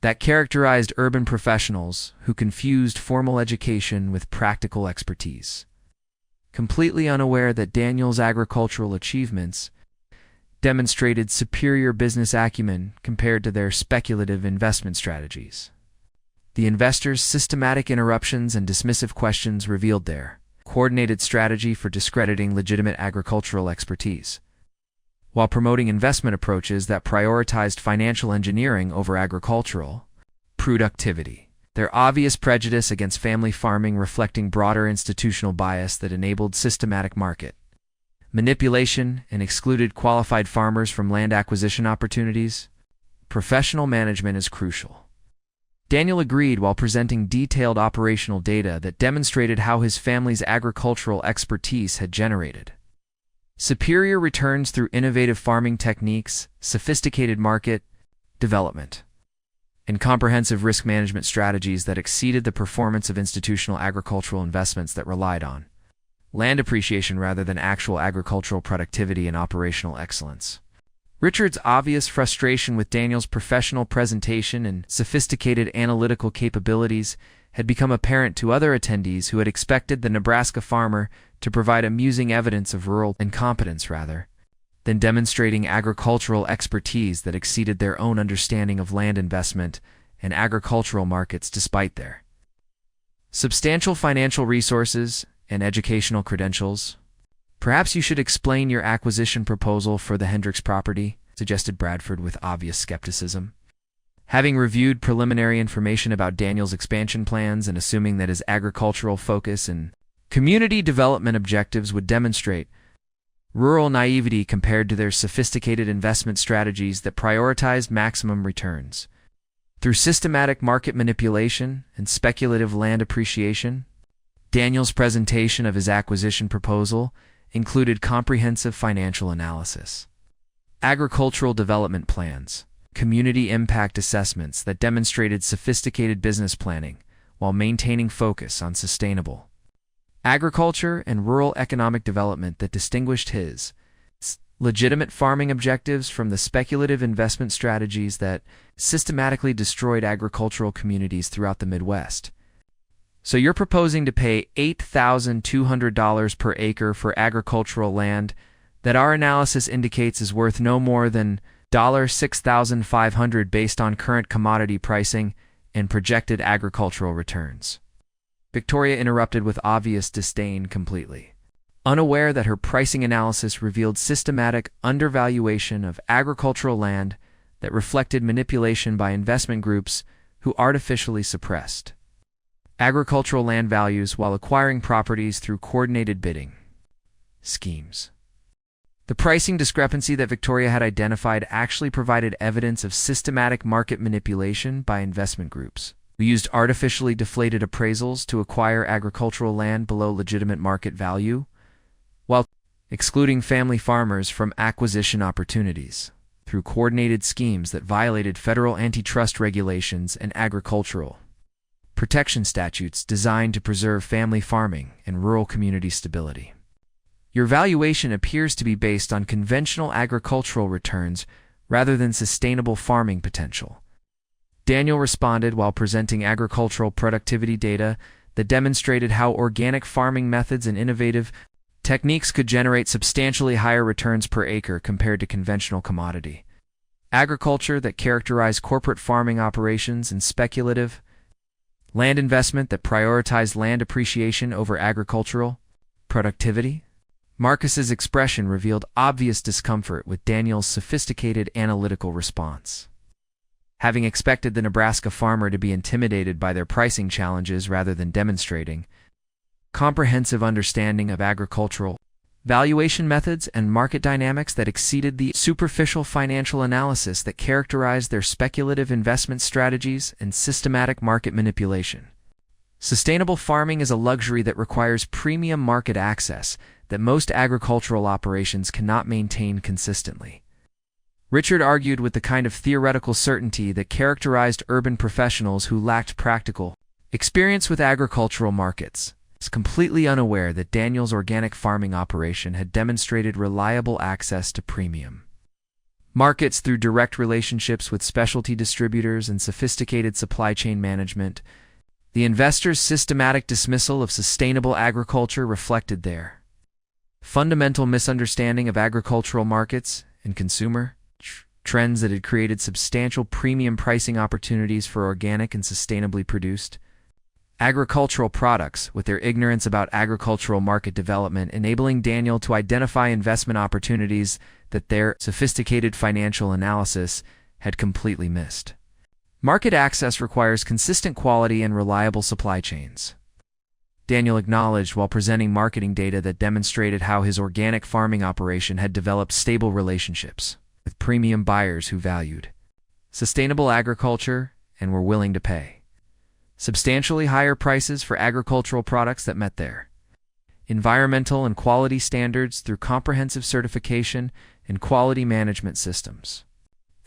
that characterized urban professionals who confused formal education with practical expertise, completely unaware that Daniel's agricultural achievements demonstrated superior business acumen compared to their speculative investment strategies. The investors' systematic interruptions and dismissive questions revealed their coordinated strategy for discrediting legitimate agricultural expertise, while promoting investment approaches that prioritized financial engineering over agricultural productivity. Their obvious prejudice against family farming reflecting broader institutional bias that enabled systematic market manipulation and excluded qualified farmers from land acquisition opportunities. Professional management is crucial. Daniel agreed while presenting detailed operational data that demonstrated how his family's agricultural expertise had generated superior returns through innovative farming techniques, sophisticated market development, and comprehensive risk management strategies that exceeded the performance of institutional agricultural investments that relied on land appreciation rather than actual agricultural productivity and operational excellence. Richard's obvious frustration with Daniel's professional presentation and sophisticated analytical capabilities had become apparent to other attendees who had expected the Nebraska farmer to provide amusing evidence of rural incompetence rather than demonstrating agricultural expertise that exceeded their own understanding of land investment and agricultural markets despite their substantial financial resources and educational credentials. Perhaps you should explain your acquisition proposal for the Hendricks property, suggested Bradford with obvious skepticism. Having reviewed preliminary information about Daniel's expansion plans and assuming that his agricultural focus and community development objectives would demonstrate rural naivety compared to their sophisticated investment strategies that prioritized maximum returns through systematic market manipulation and speculative land appreciation, Daniel's presentation of his acquisition proposal included comprehensive financial analysis, agricultural development plans, community impact assessments that demonstrated sophisticated business planning while maintaining focus on sustainable agriculture and rural economic development that distinguished his legitimate farming objectives from the speculative investment strategies that systematically destroyed agricultural communities throughout the Midwest. So you're proposing to pay $8,200 per acre for agricultural land that our analysis indicates is worth no more than $6,500 based on current commodity pricing and projected agricultural returns. Victoria interrupted with obvious disdain completely, unaware that her pricing analysis revealed systematic undervaluation of agricultural land that reflected manipulation by investment groups who artificially suppressed agricultural land values while acquiring properties through coordinated bidding schemes. The pricing discrepancy that Victoria had identified actually provided evidence of systematic market manipulation by investment groups who used artificially deflated appraisals to acquire agricultural land below legitimate market value, while excluding family farmers from acquisition opportunities through coordinated schemes that violated federal antitrust regulations and agricultural protection statutes designed to preserve family farming and rural community stability. Your valuation appears to be based on conventional agricultural returns rather than sustainable farming potential. Daniel responded while presenting agricultural productivity data that demonstrated how organic farming methods and innovative techniques could generate substantially higher returns per acre compared to conventional commodity agriculture that characterized corporate farming operations and speculative land investment that prioritized land appreciation over agricultural productivity. Marcus's expression revealed obvious discomfort with Daniel's sophisticated analytical response. Having expected the Nebraska farmer to be intimidated by their pricing challenges rather than demonstrating comprehensive understanding of agricultural valuation methods and market dynamics that exceeded the superficial financial analysis that characterized their speculative investment strategies and systematic market manipulation. Sustainable farming is a luxury that requires premium market access that most agricultural operations cannot maintain consistently. Richard argued with the kind of theoretical certainty that characterized urban professionals who lacked practical experience with agricultural markets. Is completely unaware that Daniel's organic farming operation had demonstrated reliable access to premium markets through direct relationships with specialty distributors and sophisticated supply chain management. The investors' systematic dismissal of sustainable agriculture reflected their fundamental misunderstanding of agricultural markets and consumer trends that had created substantial premium pricing opportunities for organic and sustainably produced agricultural products, with their ignorance about agricultural market development enabling Daniel to identify investment opportunities that their sophisticated financial analysis had completely missed. Market access requires consistent quality and reliable supply chains. Daniel acknowledged while presenting marketing data that demonstrated how his organic farming operation had developed stable relationships with premium buyers who valued sustainable agriculture and were willing to pay substantially higher prices for agricultural products that met their environmental and quality standards through comprehensive certification and quality management systems.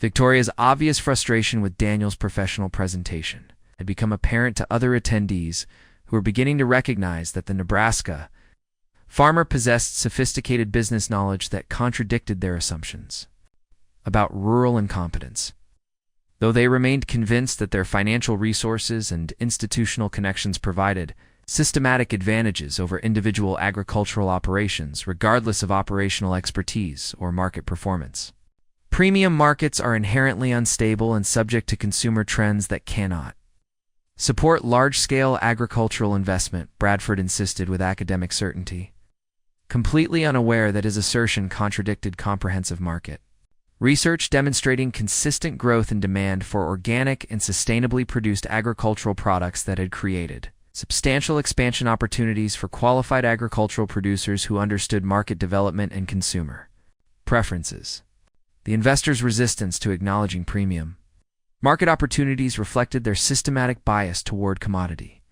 Victoria's obvious frustration with Daniel's professional presentation had become apparent to other attendees who were beginning to recognize that the Nebraska farmer possessed sophisticated business knowledge that contradicted their assumptions about rural incompetence. Though they remained convinced that their financial resources and institutional connections provided systematic advantages over individual agricultural operations regardless of operational expertise or market performance. Premium markets are inherently unstable and subject to consumer trends that cannot support large-scale agricultural investment, Bradford insisted with academic certainty, completely unaware that his assertion contradicted comprehensive market research demonstrating consistent growth in demand for organic and sustainably produced agricultural products that had created substantial expansion opportunities for qualified agricultural producers who understood market development and consumer preferences. The investors' resistance to acknowledging premium market opportunities reflected their systematic bias toward commodity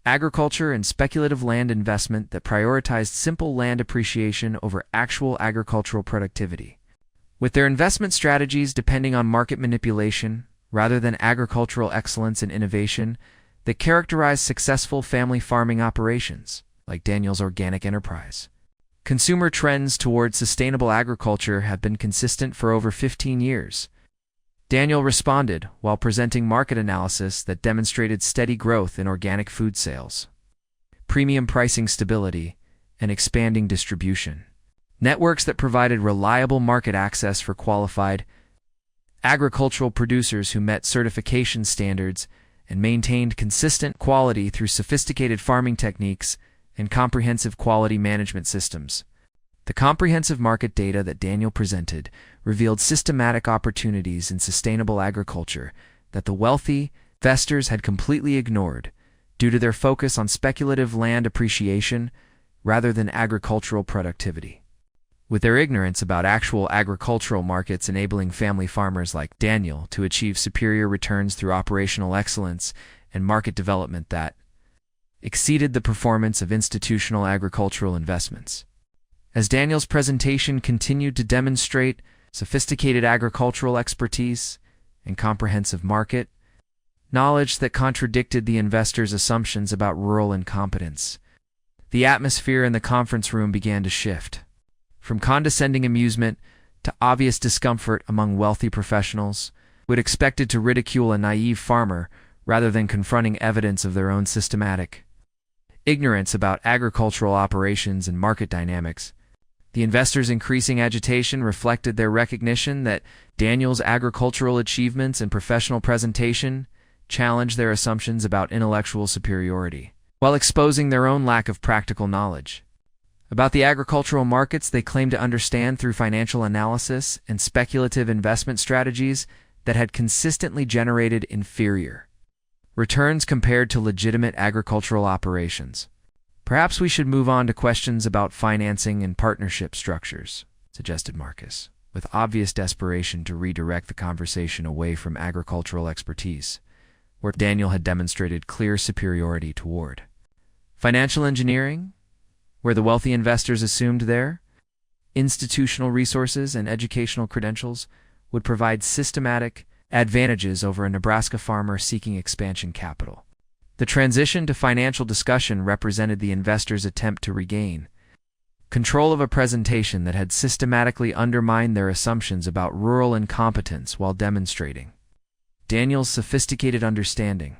agriculture and speculative land investment that prioritized simple land appreciation over actual agricultural productivity. With their investment strategies depending on market manipulation rather than agricultural excellence and innovation that characterize successful family farming operations, like Daniel's organic enterprise. Consumer trends toward sustainable agriculture have been consistent for over 15 years. Daniel responded while presenting market analysis that demonstrated steady growth in organic food sales, premium pricing stability, and expanding distribution. Networks that provided reliable market access for qualified agricultural producers who met certification standards and maintained consistent quality through sophisticated farming techniques and comprehensive quality management systems. The comprehensive market data that Daniel presented revealed systematic opportunities in sustainable agriculture that the wealthy investors had completely ignored due to their focus on speculative land appreciation rather than agricultural productivity. With their ignorance about actual agricultural markets enabling family farmers like Daniel to achieve superior returns through operational excellence and market development that exceeded the performance of institutional agricultural investments. As Daniel's presentation continued to demonstrate sophisticated agricultural expertise and comprehensive market knowledge that contradicted the investors' assumptions about rural incompetence, the atmosphere in the conference room began to shift. From condescending amusement to obvious discomfort among wealthy professionals who had expected to ridicule a naive farmer rather than confronting evidence of their own systematic ignorance about agricultural operations and market dynamics, the investors' increasing agitation reflected their recognition that Daniel's agricultural achievements and professional presentation challenged their assumptions about intellectual superiority, while exposing their own lack of practical knowledge about the agricultural markets they claimed to understand through financial analysis and speculative investment strategies that had consistently generated inferior returns compared to legitimate agricultural operations. Perhaps we should move on to questions about financing and partnership structures, suggested Marcus, with obvious desperation to redirect the conversation away from agricultural expertise, where Daniel had demonstrated clear superiority toward financial engineering, where the wealthy investors assumed their institutional resources and educational credentials would provide systematic advantages over a Nebraska farmer seeking expansion capital. The transition to financial discussion represented the investors' attempt to regain control of a presentation that had systematically undermined their assumptions about rural incompetence while demonstrating Daniel's sophisticated understanding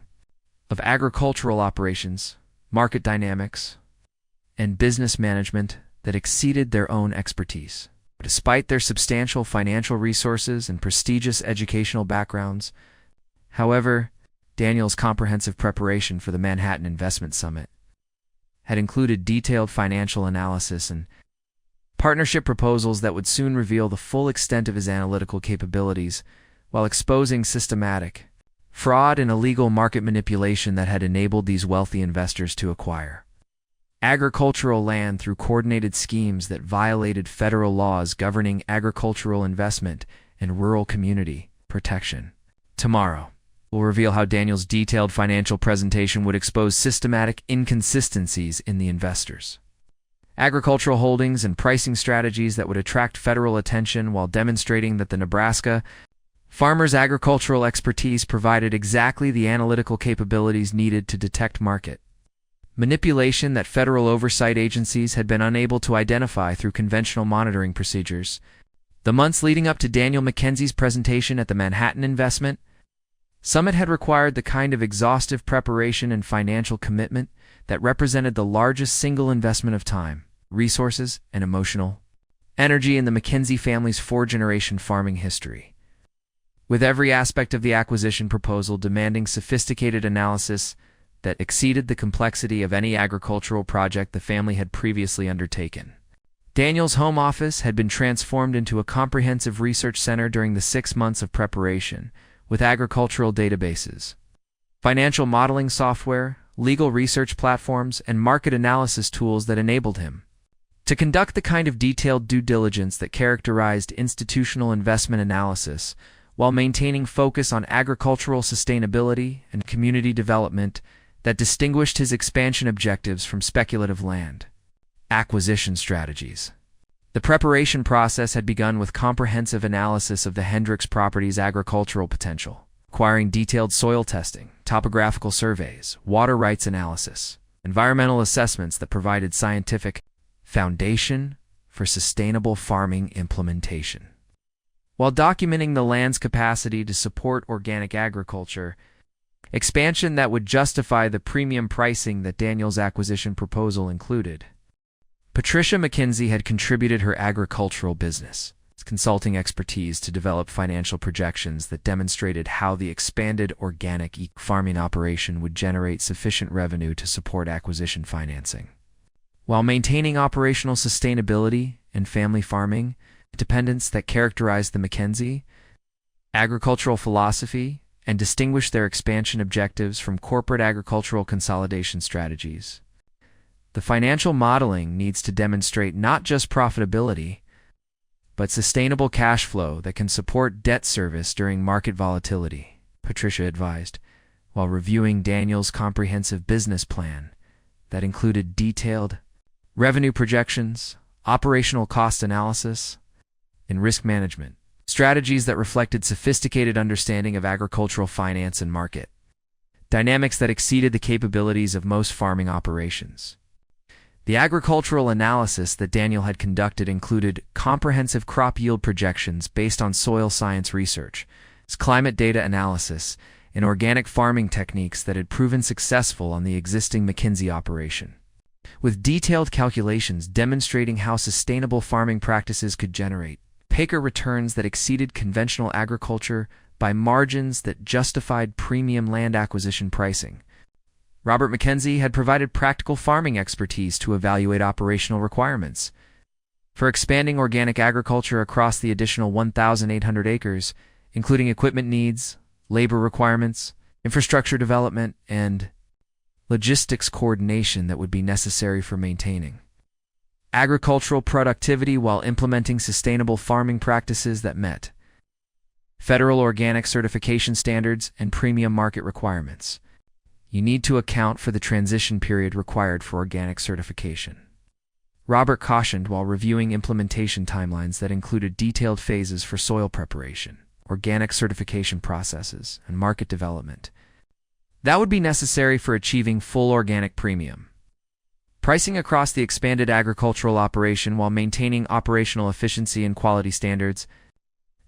of agricultural operations, market dynamics, and business management that exceeded their own expertise. Despite their substantial financial resources and prestigious educational backgrounds, however, Daniel's comprehensive preparation for the Manhattan Investment Summit had included detailed financial analysis and partnership proposals that would soon reveal the full extent of his analytical capabilities while exposing systematic fraud and illegal market manipulation that had enabled these wealthy investors to acquire agricultural land through coordinated schemes that violated federal laws governing agricultural investment and rural community protection. Tomorrow, we'll reveal how Daniel's detailed financial presentation would expose systematic inconsistencies in the investors' agricultural holdings and pricing strategies that would attract federal attention while demonstrating that the Nebraska farmers' agricultural expertise provided exactly the analytical capabilities needed to detect market manipulation that federal oversight agencies had been unable to identify through conventional monitoring procedures. The months leading up to Daniel McKenzie's presentation at the Manhattan Investment Summit had required the kind of exhaustive preparation and financial commitment that represented the largest single investment of time, resources, and emotional energy in the McKenzie family's four-generation farming history. With every aspect of the acquisition proposal demanding sophisticated analysis that exceeded the complexity of any agricultural project the family had previously undertaken. Daniel's home office had been transformed into a comprehensive research center during the 6 months of preparation, with agricultural databases, financial modeling software, legal research platforms, and market analysis tools that enabled him to conduct the kind of detailed due diligence that characterized institutional investment analysis while maintaining focus on agricultural sustainability and community development that distinguished his expansion objectives from speculative land acquisition strategies. The preparation process had begun with comprehensive analysis of the Hendricks property's agricultural potential, requiring detailed soil testing, topographical surveys, water rights analysis, environmental assessments that provided scientific foundation for sustainable farming implementation. While documenting the land's capacity to support organic agriculture, expansion that would justify the premium pricing that Daniel's acquisition proposal included. Patricia McKenzie had contributed her agricultural business consulting expertise to develop financial projections that demonstrated how the expanded organic farming operation would generate sufficient revenue to support acquisition financing, while maintaining operational sustainability and family farming independence that characterized the McKenzie agricultural philosophy and distinguish their expansion objectives from corporate agricultural consolidation strategies. The financial modeling needs to demonstrate not just profitability, but sustainable cash flow that can support debt service during market volatility, Patricia advised, while reviewing Daniel's comprehensive business plan that included detailed revenue projections, operational cost analysis, and risk management, strategies that reflected sophisticated understanding of agricultural finance and market dynamics that exceeded the capabilities of most farming operations. The agricultural analysis that Daniel had conducted included comprehensive crop yield projections based on soil science research, climate data analysis, and organic farming techniques that had proven successful on the existing McKenzie operation, with detailed calculations demonstrating how sustainable farming practices could generate acre returns that exceeded conventional agriculture by margins that justified premium land acquisition pricing. Robert McKenzie had provided practical farming expertise to evaluate operational requirements for expanding organic agriculture across the additional 1,800 acres, including equipment needs, labor requirements, infrastructure development, and logistics coordination that would be necessary for maintaining agricultural productivity while implementing sustainable farming practices that met federal organic certification standards and premium market requirements. You need to account for the transition period required for organic certification. Robert cautioned while reviewing implementation timelines that included detailed phases for soil preparation, organic certification processes, and market development that would be necessary for achieving full organic premium pricing across the expanded agricultural operation while maintaining operational efficiency and quality standards.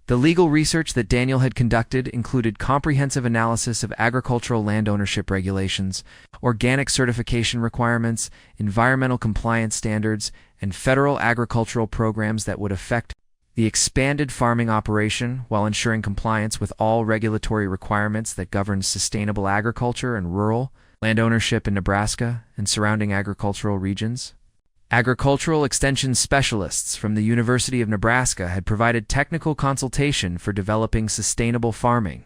The legal research that Daniel had conducted included comprehensive analysis of agricultural land ownership regulations, organic certification requirements, environmental compliance standards, and federal agricultural programs that would affect the expanded farming operation while ensuring compliance with all regulatory requirements that govern sustainable agriculture and rural land ownership in Nebraska and surrounding agricultural regions. Agricultural extension specialists from the University of Nebraska had provided technical consultation for developing sustainable farming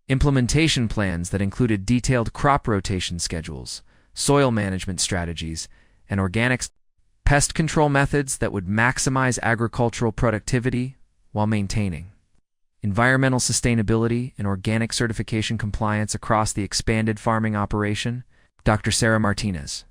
implementation plans that included detailed crop rotation schedules, soil management strategies, and organic pest control methods that would maximize agricultural productivity while maintaining environmental sustainability and organic certification compliance across the expanded farming operation. Dr. Sarah Martinez,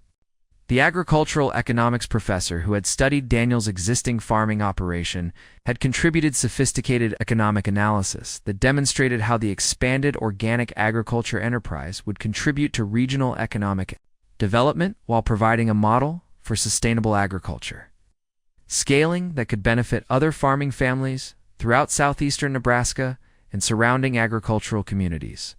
the agricultural economics professor who had studied Daniel's existing farming operation, had contributed sophisticated economic analysis that demonstrated how the expanded organic agriculture enterprise would contribute to regional economic development while providing a model for sustainable agriculture scaling that could benefit other farming families throughout southeastern Nebraska and surrounding agricultural communities.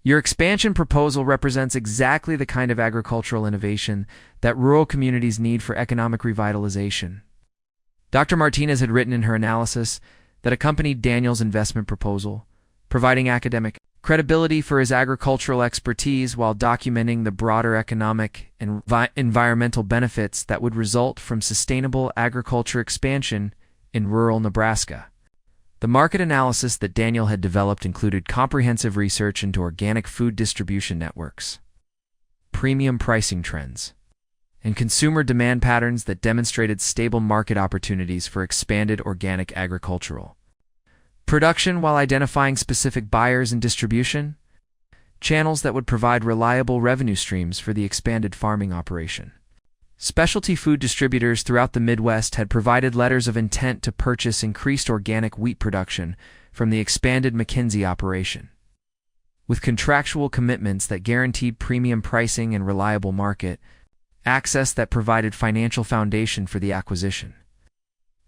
Your expansion proposal represents exactly the kind of agricultural innovation that rural communities need for economic revitalization. Dr. Martinez had written in her analysis that accompanied Daniel's investment proposal, providing academic credibility for his agricultural expertise while documenting the broader economic and environmental benefits that would result from sustainable agriculture expansion in rural Nebraska. The market analysis that Daniel had developed included comprehensive research into organic food distribution networks, premium pricing trends, and consumer demand patterns that demonstrated stable market opportunities for expanded organic agricultural production while identifying specific buyers and distribution channels that would provide reliable revenue streams for the expanded farming operation. Specialty food distributors throughout the Midwest had provided letters of intent to purchase increased organic wheat production from the expanded McKenzie operation, with contractual commitments that guaranteed premium pricing and reliable market access that provided financial foundation for the acquisition.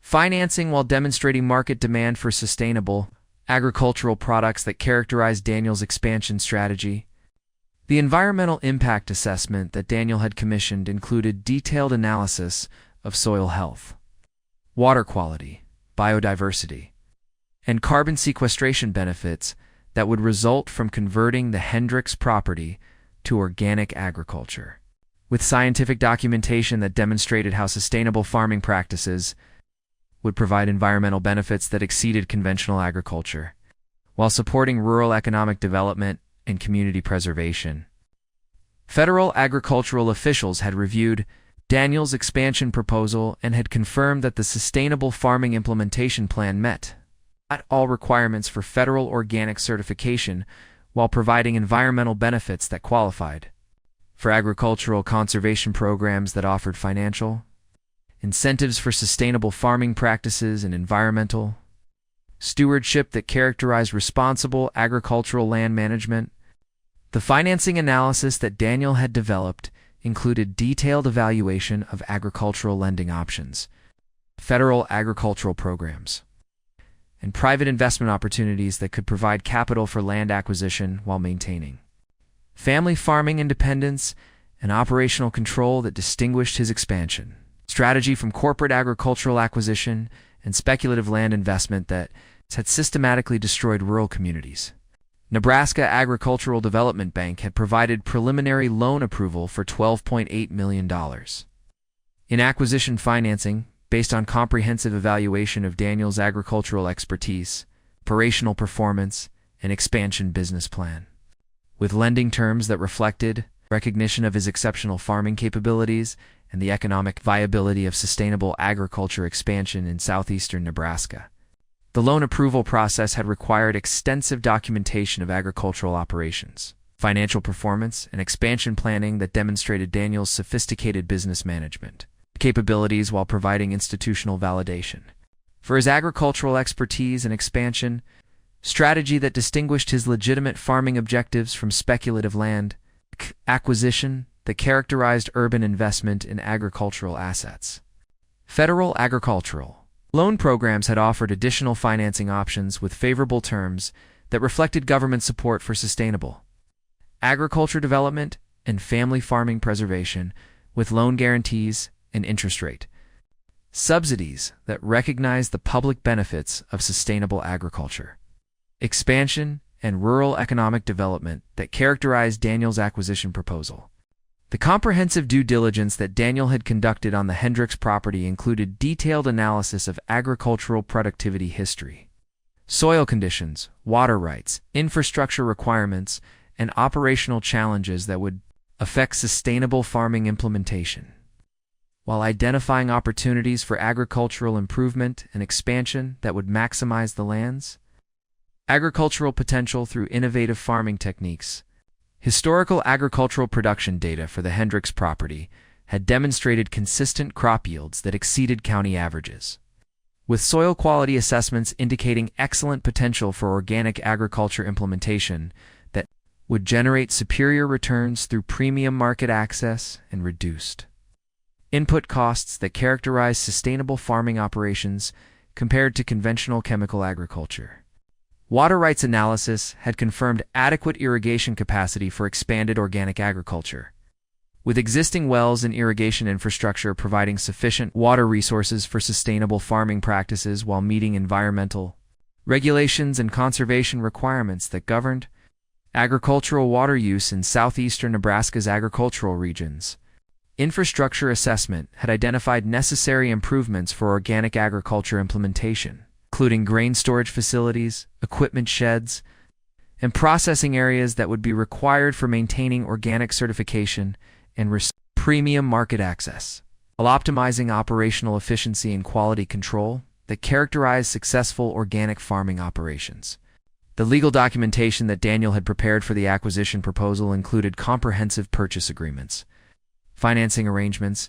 Financing while demonstrating market demand for sustainable agricultural products that characterized Daniel's expansion strategy. The environmental impact assessment that Daniel had commissioned included detailed analysis of soil health, water quality, biodiversity, and carbon sequestration benefits that would result from converting the Hendricks property to organic agriculture, with scientific documentation that demonstrated how sustainable farming practices would provide environmental benefits that exceeded conventional agriculture, while supporting rural economic development and community preservation. Federal agricultural officials had reviewed Daniel's expansion proposal and had confirmed that the Sustainable Farming Implementation Plan met all requirements for federal organic certification while providing environmental benefits that qualified for agricultural conservation programs that offered financial incentives for sustainable farming practices and environmental stewardship that characterized responsible agricultural land management. The financing analysis that Daniel had developed included detailed evaluation of agricultural lending options, federal agricultural programs, and private investment opportunities that could provide capital for land acquisition while maintaining family farming independence and operational control that distinguished his expansion strategy from corporate agricultural acquisition and speculative land investment that had systematically destroyed rural communities. Nebraska Agricultural Development Bank had provided preliminary loan approval for $12.8 million in acquisition financing based on comprehensive evaluation of Daniel's agricultural expertise, operational performance, and expansion business plan, with lending terms that reflected recognition of his exceptional farming capabilities and the economic viability of sustainable agriculture expansion in southeastern Nebraska. The loan approval process had required extensive documentation of agricultural operations, financial performance, and expansion planning that demonstrated Daniel's sophisticated business management capabilities while providing institutional validation for his agricultural expertise and expansion strategy that distinguished his legitimate farming objectives from speculative land acquisition that characterized urban investment in agricultural assets. Federal agricultural loan programs had offered additional financing options with favorable terms that reflected government support for sustainable agriculture development and family farming preservation, with loan guarantees and interest rate subsidies that recognized the public benefits of sustainable agriculture, expansion, and rural economic development that characterized Daniel's acquisition proposal. The comprehensive due diligence that Daniel had conducted on the Hendricks property included detailed analysis of agricultural productivity history, soil conditions, water rights, infrastructure requirements, and operational challenges that would affect sustainable farming implementation, while identifying opportunities for agricultural improvement and expansion that would maximize the land's agricultural potential through innovative farming techniques. Historical agricultural production data for the Hendricks property had demonstrated consistent crop yields that exceeded county averages, with soil quality assessments indicating excellent potential for organic agriculture implementation that would generate superior returns through premium market access and reduced input costs that characterize sustainable farming operations compared to conventional chemical agriculture. Water rights analysis had confirmed adequate irrigation capacity for expanded organic agriculture, with existing wells and irrigation infrastructure providing sufficient water resources for sustainable farming practices while meeting environmental regulations and conservation requirements that governed agricultural water use in southeastern Nebraska's agricultural regions. Infrastructure assessment had identified necessary improvements for organic agriculture implementation, including grain storage facilities, equipment sheds, and processing areas that would be required for maintaining organic certification and premium market access, while optimizing operational efficiency and quality control that characterize successful organic farming operations. The legal documentation that Daniel had prepared for the acquisition proposal included comprehensive purchase agreements, financing arrangements,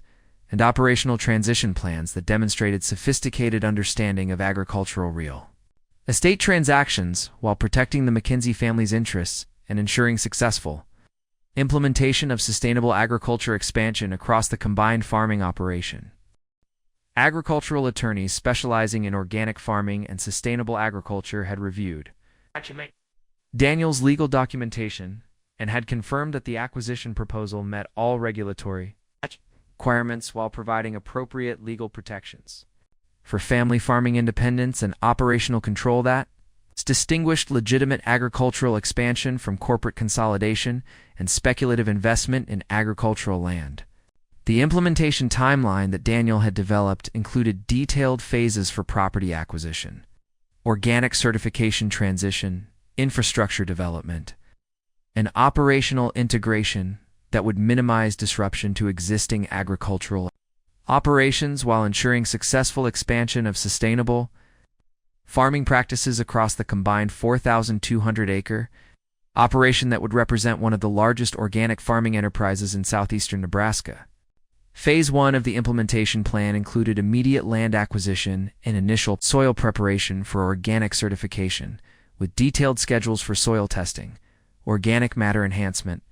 and operational transition plans that demonstrated sophisticated understanding of agricultural real estate transactions while protecting the McKenzie family's interests and ensuring successful implementation of sustainable agriculture expansion across the combined farming operation. Agricultural attorneys specializing in organic farming and sustainable agriculture had reviewed Daniel's legal documentation and had confirmed that the acquisition proposal met all regulatory requirements while providing appropriate legal protections for family farming independence and operational control that distinguished legitimate agricultural expansion from corporate consolidation and speculative investment in agricultural land. The implementation timeline that Daniel had developed included detailed phases for property acquisition, organic certification transition, infrastructure development, and operational integration that would minimize disruption to existing agricultural operations while ensuring successful expansion of sustainable farming practices across the combined 4,200-acre operation that would represent one of the largest organic farming enterprises in southeastern Nebraska. Phase 1 of the implementation plan included immediate land acquisition and initial soil preparation for organic certification, with detailed schedules for soil testing, organic matter enhancement,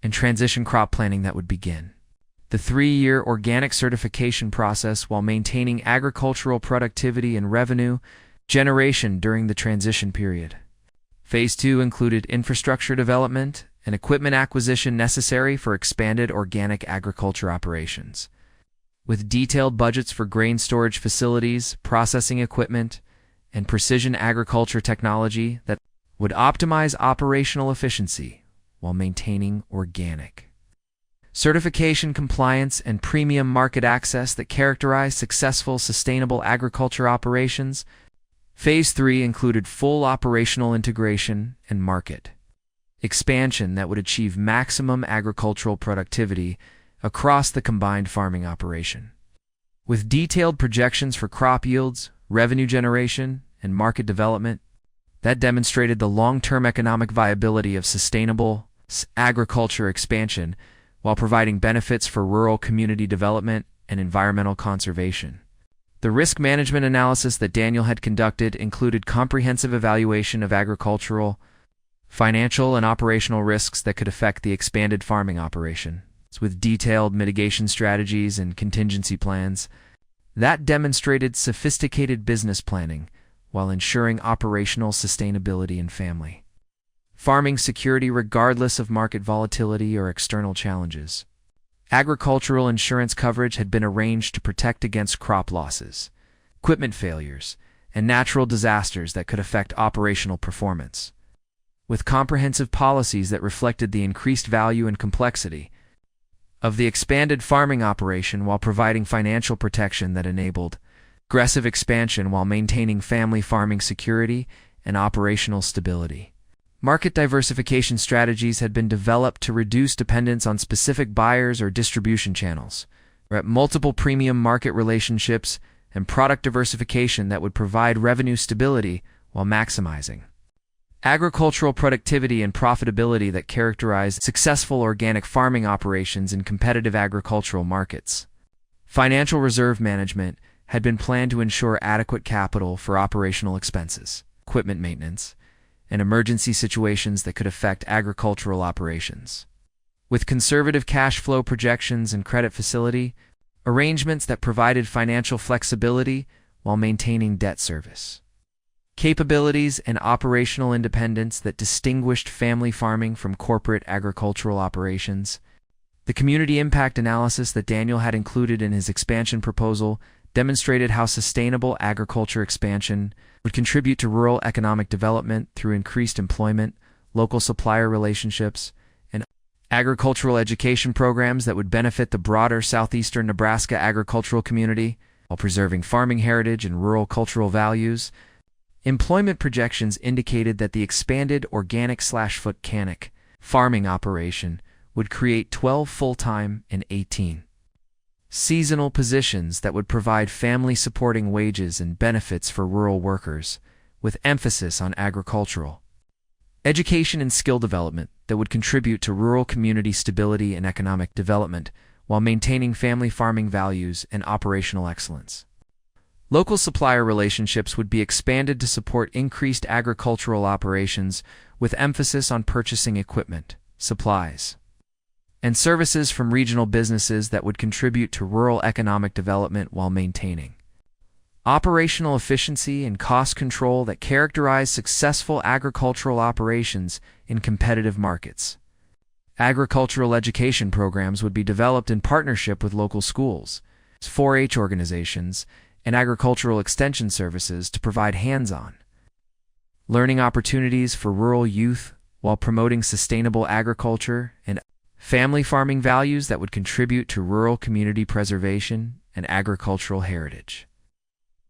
and transition crop planting that would begin. The 3-year organic certification process while maintaining agricultural productivity and revenue generation during the transition period. Phase 2 included infrastructure development and equipment acquisition necessary for expanded organic agriculture operations, with detailed budgets for grain storage facilities, processing equipment, and precision agriculture technology that would optimize operational efficiency while maintaining organic certification compliance and premium market access that characterize successful sustainable agriculture operations. Phase 3 included full operational integration and market expansion that would achieve maximum agricultural productivity across the combined farming operation, with detailed projections for crop yields, revenue generation, and market development that demonstrated the long-term economic viability of sustainable agriculture expansion while providing benefits for rural community development and environmental conservation. The risk management analysis that Daniel had conducted included comprehensive evaluation of agricultural, financial, and operational risks that could affect the expanded farming operation, with detailed mitigation strategies and contingency plans that demonstrated sophisticated business planning while ensuring operational sustainability and family farming security regardless of market volatility or external challenges. Agricultural insurance coverage had been arranged to protect against crop losses, equipment failures, and natural disasters that could affect operational performance, with comprehensive policies that reflected the increased value and complexity of the expanded farming operation while providing financial protection that enabled aggressive expansion while maintaining family farming security and operational stability. Market diversification strategies had been developed to reduce dependence on specific buyers or distribution channels, or at multiple premium market relationships and product diversification that would provide revenue stability while maximizing agricultural productivity and profitability that characterized successful organic farming operations in competitive agricultural markets. Financial reserve management had been planned to ensure adequate capital for operational expenses, equipment maintenance, and emergency situations that could affect agricultural operations, with conservative cash flow projections and credit facility arrangements that provided financial flexibility while maintaining debt service capabilities and operational independence that distinguished family farming from corporate agricultural operations. The community impact analysis that Daniel had included in his expansion proposal demonstrated how sustainable agriculture expansion would contribute to rural economic development through increased employment, local supplier relationships, and agricultural education programs that would benefit the broader southeastern Nebraska agricultural community while preserving farming heritage and rural cultural values. Employment projections indicated that the expanded organic/organic farming operation would create 12 full-time and 18 seasonal positions that would provide family-supporting wages and benefits for rural workers, with emphasis on agricultural education and skill development that would contribute to rural community stability and economic development while maintaining family farming values and operational excellence. Local supplier relationships would be expanded to support increased agricultural operations with emphasis on purchasing equipment, supplies, and services from regional businesses that would contribute to rural economic development while maintaining operational efficiency and cost control that characterize successful agricultural operations in competitive markets. Agricultural education programs would be developed in partnership with local schools, 4-H organizations, and agricultural extension services to provide hands-on learning opportunities for rural youth while promoting sustainable agriculture and family farming values that would contribute to rural community preservation and agricultural heritage.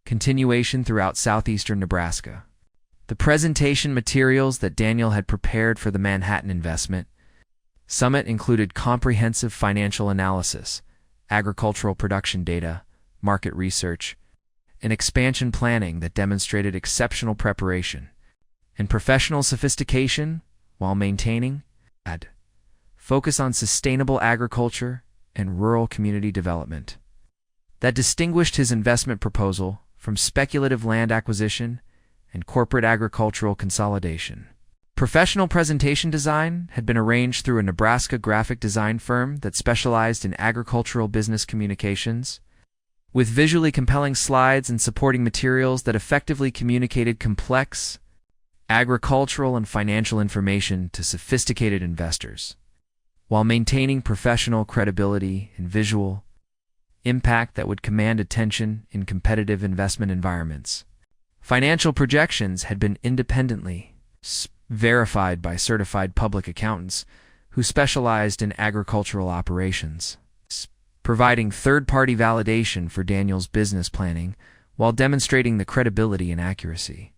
Continuation throughout southeastern Nebraska. The presentation materials that Daniel had prepared for the Manhattan Investment Summit included comprehensive financial analysis, agricultural production data, market research, and expansion planning that demonstrated exceptional preparation and professional sophistication while maintaining focus on sustainable agriculture and rural community development that distinguished his investment proposal from speculative land acquisition and corporate agricultural consolidation. Professional presentation design had been arranged through a Nebraska graphic design firm that specialized in agricultural business communications, with visually compelling slides and supporting materials that effectively communicated complex agricultural and financial information to sophisticated investors, while maintaining professional credibility and visual impact that would command attention in competitive investment environments. Financial projections had been independently verified by certified public accountants who specialized in agricultural operations, providing third-party validation for Daniel's business planning while demonstrating the credibility and accuracy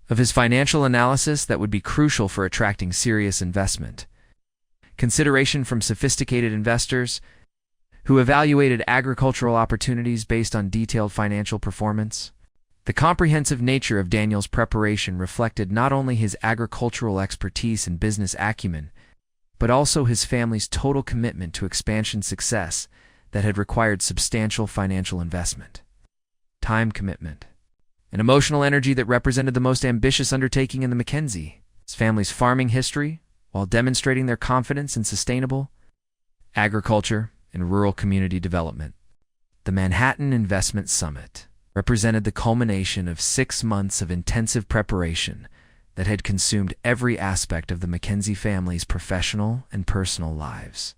of his financial analysis that would be crucial for attracting serious investment. Consideration from sophisticated investors who evaluated agricultural opportunities based on detailed financial performance. The comprehensive nature of Daniel's preparation reflected not only his agricultural expertise and business acumen, but also his family's total commitment to expansion success that had required substantial financial investment, time commitment, and emotional energy that represented the most ambitious undertaking in the McKenzie's family's farming history, while demonstrating their confidence in sustainable agriculture and rural community development. The Manhattan Investment Summit represented the culmination of 6 months of intensive preparation that had consumed every aspect of the McKenzie family's professional and personal lives.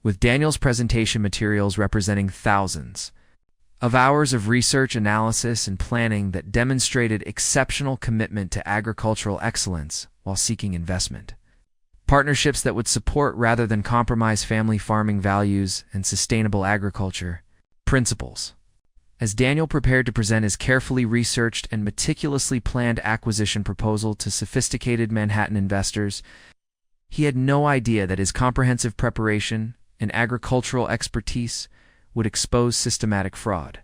With Daniel's presentation materials representing thousands of hours of research, analysis, and planning that demonstrated exceptional commitment to agricultural excellence while seeking investment, partnerships that would support rather than compromise family farming values and sustainable agriculture principles. As Daniel prepared to present his carefully researched and meticulously planned acquisition proposal to sophisticated Manhattan investors, he had no idea that his comprehensive preparation and agricultural expertise would expose systematic fraud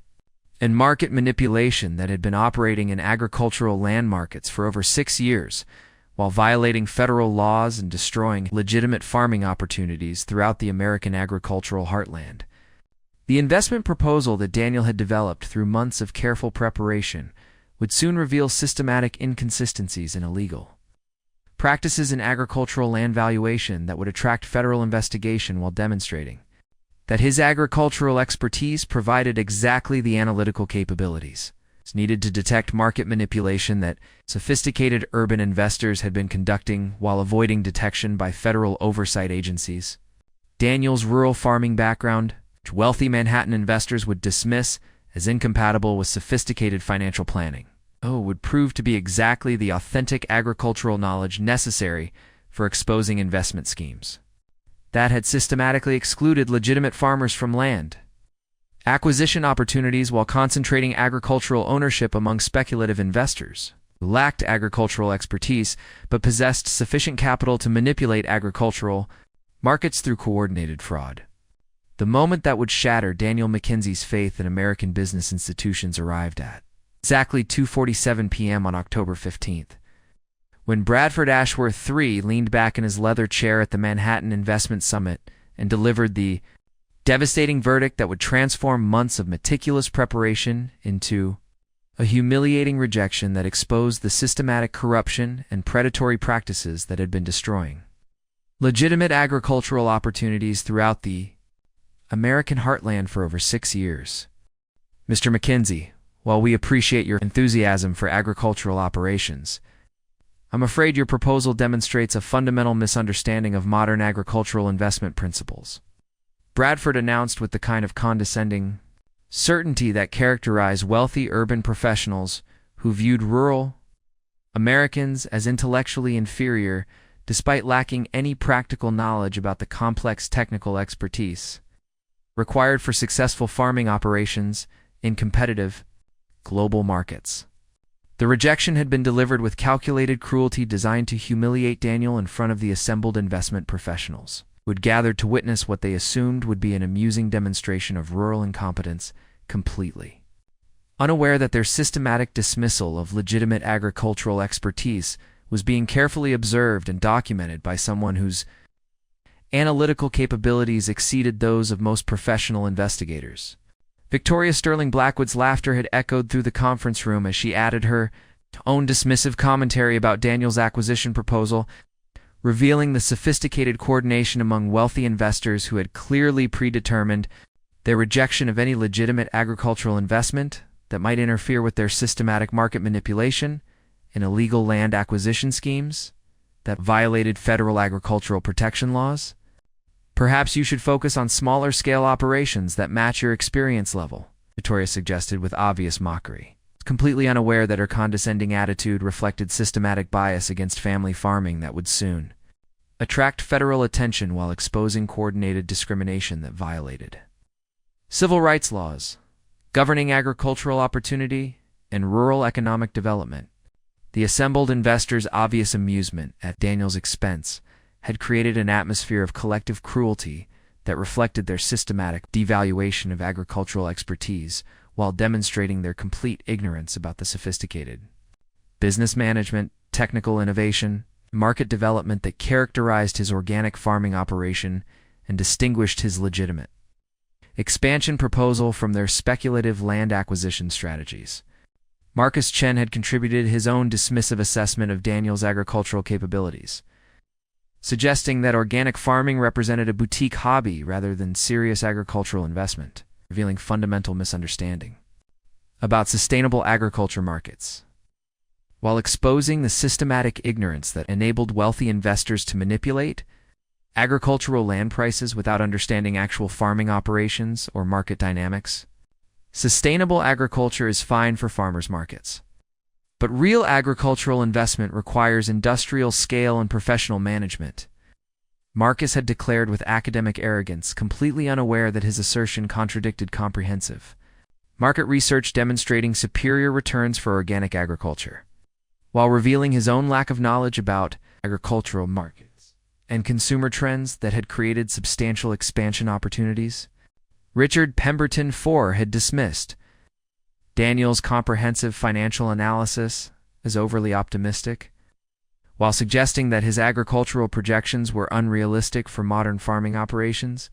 and market manipulation that had been operating in agricultural land markets for over 6 years, while violating federal laws and destroying legitimate farming opportunities throughout the American agricultural heartland. The investment proposal that Daniel had developed through months of careful preparation would soon reveal systematic inconsistencies and illegal practices in agricultural land valuation that would attract federal investigation, while demonstrating that his agricultural expertise provided exactly the analytical capabilities needed to detect market manipulation that sophisticated urban investors had been conducting while avoiding detection by federal oversight agencies. Daniel's rural farming background, which wealthy Manhattan investors would dismiss as incompatible with sophisticated financial planning, would prove to be exactly the authentic agricultural knowledge necessary for exposing investment schemes that had systematically excluded legitimate farmers from land acquisition opportunities while concentrating agricultural ownership among speculative investors who lacked agricultural expertise but possessed sufficient capital to manipulate agricultural markets through coordinated fraud. The moment that would shatter Daniel McKenzie's faith in American business institutions arrived at exactly 2:47 p.m. on October 15th, when Bradford Ashworth III leaned back in his leather chair at the Manhattan Investment Summit and delivered the devastating verdict that would transform months of meticulous preparation into a humiliating rejection that exposed the systematic corruption and predatory practices that had been destroying legitimate agricultural opportunities throughout the American heartland for over 6 years. Mr. McKenzie, while we appreciate your enthusiasm for agricultural operations, I'm afraid your proposal demonstrates a fundamental misunderstanding of modern agricultural investment principles, Bradford announced with the kind of condescending certainty that characterized wealthy urban professionals who viewed rural Americans as intellectually inferior despite lacking any practical knowledge about the complex technical expertise required for successful farming operations in competitive global markets. The rejection had been delivered with calculated cruelty designed to humiliate Daniel in front of the assembled investment professionals, who had gathered to witness what they assumed would be an amusing demonstration of rural incompetence, completely unaware that their systematic dismissal of legitimate agricultural expertise was being carefully observed and documented by someone whose analytical capabilities exceeded those of most professional investigators. Victoria Sterling Blackwood's laughter had echoed through the conference room as she added her own dismissive commentary about Daniel's acquisition proposal, revealing the sophisticated coordination among wealthy investors who had clearly predetermined their rejection of any legitimate agricultural investment that might interfere with their systematic market manipulation and illegal land acquisition schemes that violated federal agricultural protection laws. Perhaps you should focus on smaller-scale operations that match your experience level, Victoria suggested with obvious mockery, completely unaware that her condescending attitude reflected systematic bias against family farming that would soon attract federal attention while exposing coordinated discrimination that violated civil rights laws governing agricultural opportunity and rural economic development. The assembled investors' obvious amusement at Daniel's expense had created an atmosphere of collective cruelty that reflected their systematic devaluation of agricultural expertise while demonstrating their complete ignorance about the sophisticated business management, technical innovation, market development that characterized his organic farming operation and distinguished his legitimate expansion proposal from their speculative land acquisition strategies. Marcus Chen had contributed his own dismissive assessment of Daniel's agricultural capabilities, suggesting that organic farming represented a boutique hobby rather than serious agricultural investment, revealing fundamental misunderstanding about sustainable agriculture markets. While exposing the systematic ignorance that enabled wealthy investors to manipulate agricultural land prices without understanding actual farming operations or market dynamics, sustainable agriculture is fine for farmers' markets. But real agricultural investment requires industrial scale and professional management. Marcus had declared with academic arrogance, completely unaware that his assertion contradicted comprehensive market research demonstrating superior returns for organic agriculture, while revealing his own lack of knowledge about agricultural markets and consumer trends that had created substantial expansion opportunities. Richard Pemberton IV had dismissed Daniel's comprehensive financial analysis as overly optimistic, while suggesting that his agricultural projections were unrealistic for modern farming operations,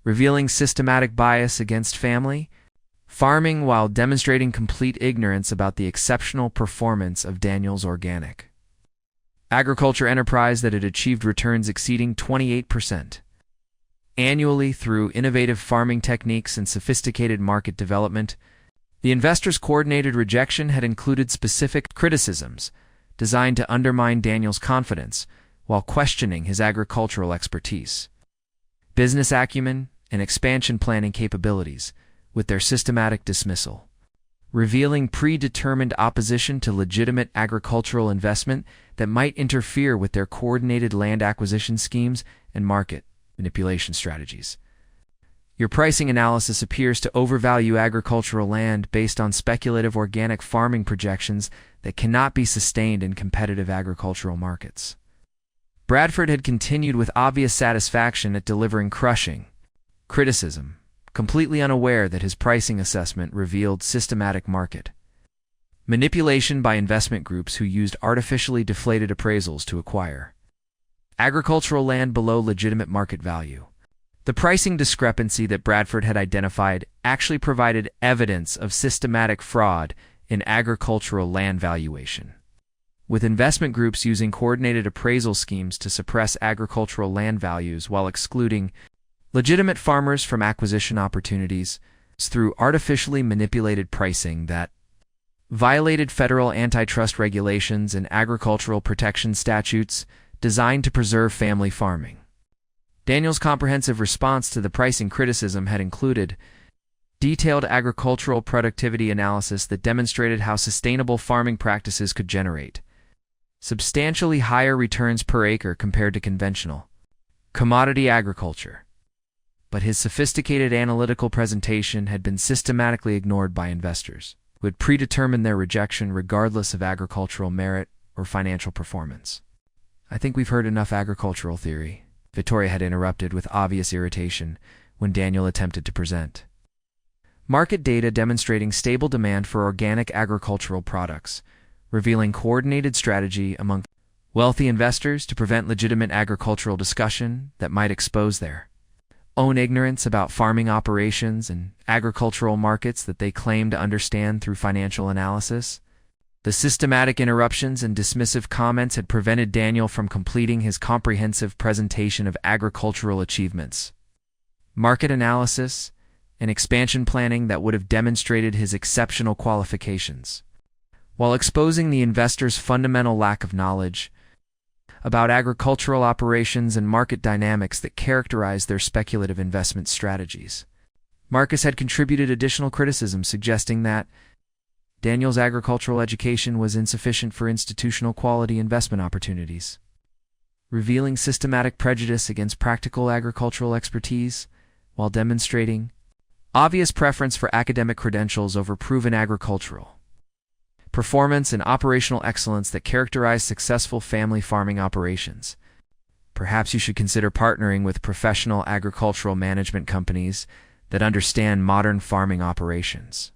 revealing systematic bias against family farming while demonstrating complete ignorance about the exceptional performance of Daniel's organic agriculture enterprise that had achieved returns exceeding 28% annually through innovative farming techniques and sophisticated market development. The investors' coordinated rejection had included specific criticisms designed to undermine Daniel's confidence while questioning his agricultural expertise, business acumen, and expansion planning capabilities with their systematic dismissal, revealing predetermined opposition to legitimate agricultural investment that might interfere with their coordinated land acquisition schemes and market manipulation strategies. Your pricing analysis appears to overvalue agricultural land based on speculative organic farming projections that cannot be sustained in competitive agricultural markets. Bradford had continued with obvious satisfaction at delivering crushing criticism, completely unaware that his pricing assessment revealed systematic market manipulation by investment groups who used artificially deflated appraisals to acquire agricultural land below legitimate market value. The pricing discrepancy that Bradford had identified actually provided evidence of systematic fraud in agricultural land valuation, with investment groups using coordinated appraisal schemes to suppress agricultural land values while excluding legitimate farmers from acquisition opportunities through artificially manipulated pricing that violated federal antitrust regulations and agricultural protection statutes designed to preserve family farming. Daniel's comprehensive response to the pricing criticism had included detailed agricultural productivity analysis that demonstrated how sustainable farming practices could generate substantially higher returns per acre compared to conventional commodity agriculture. But his sophisticated analytical presentation had been systematically ignored by investors, who had predetermined their rejection regardless of agricultural merit or financial performance. I think we've heard enough agricultural theory, Victoria had interrupted with obvious irritation when Daniel attempted to present market data demonstrating stable demand for organic agricultural products, revealing coordinated strategy among wealthy investors to prevent legitimate agricultural discussion that might expose their own ignorance about farming operations and agricultural markets that they claim to understand through financial analysis. The systematic interruptions and dismissive comments had prevented Daniel from completing his comprehensive presentation of agricultural achievements, market analysis, and expansion planning that would have demonstrated his exceptional qualifications, while exposing the investor's fundamental lack of knowledge about agricultural operations and market dynamics that characterize their speculative investment strategies. Marcus had contributed additional criticism suggesting that Daniel's agricultural education was insufficient for institutional quality investment opportunities, revealing systematic prejudice against practical agricultural expertise while demonstrating obvious preference for academic credentials over proven agricultural performance and operational excellence that characterize successful family farming operations. Perhaps you should consider partnering with professional agricultural management companies that understand modern farming operations,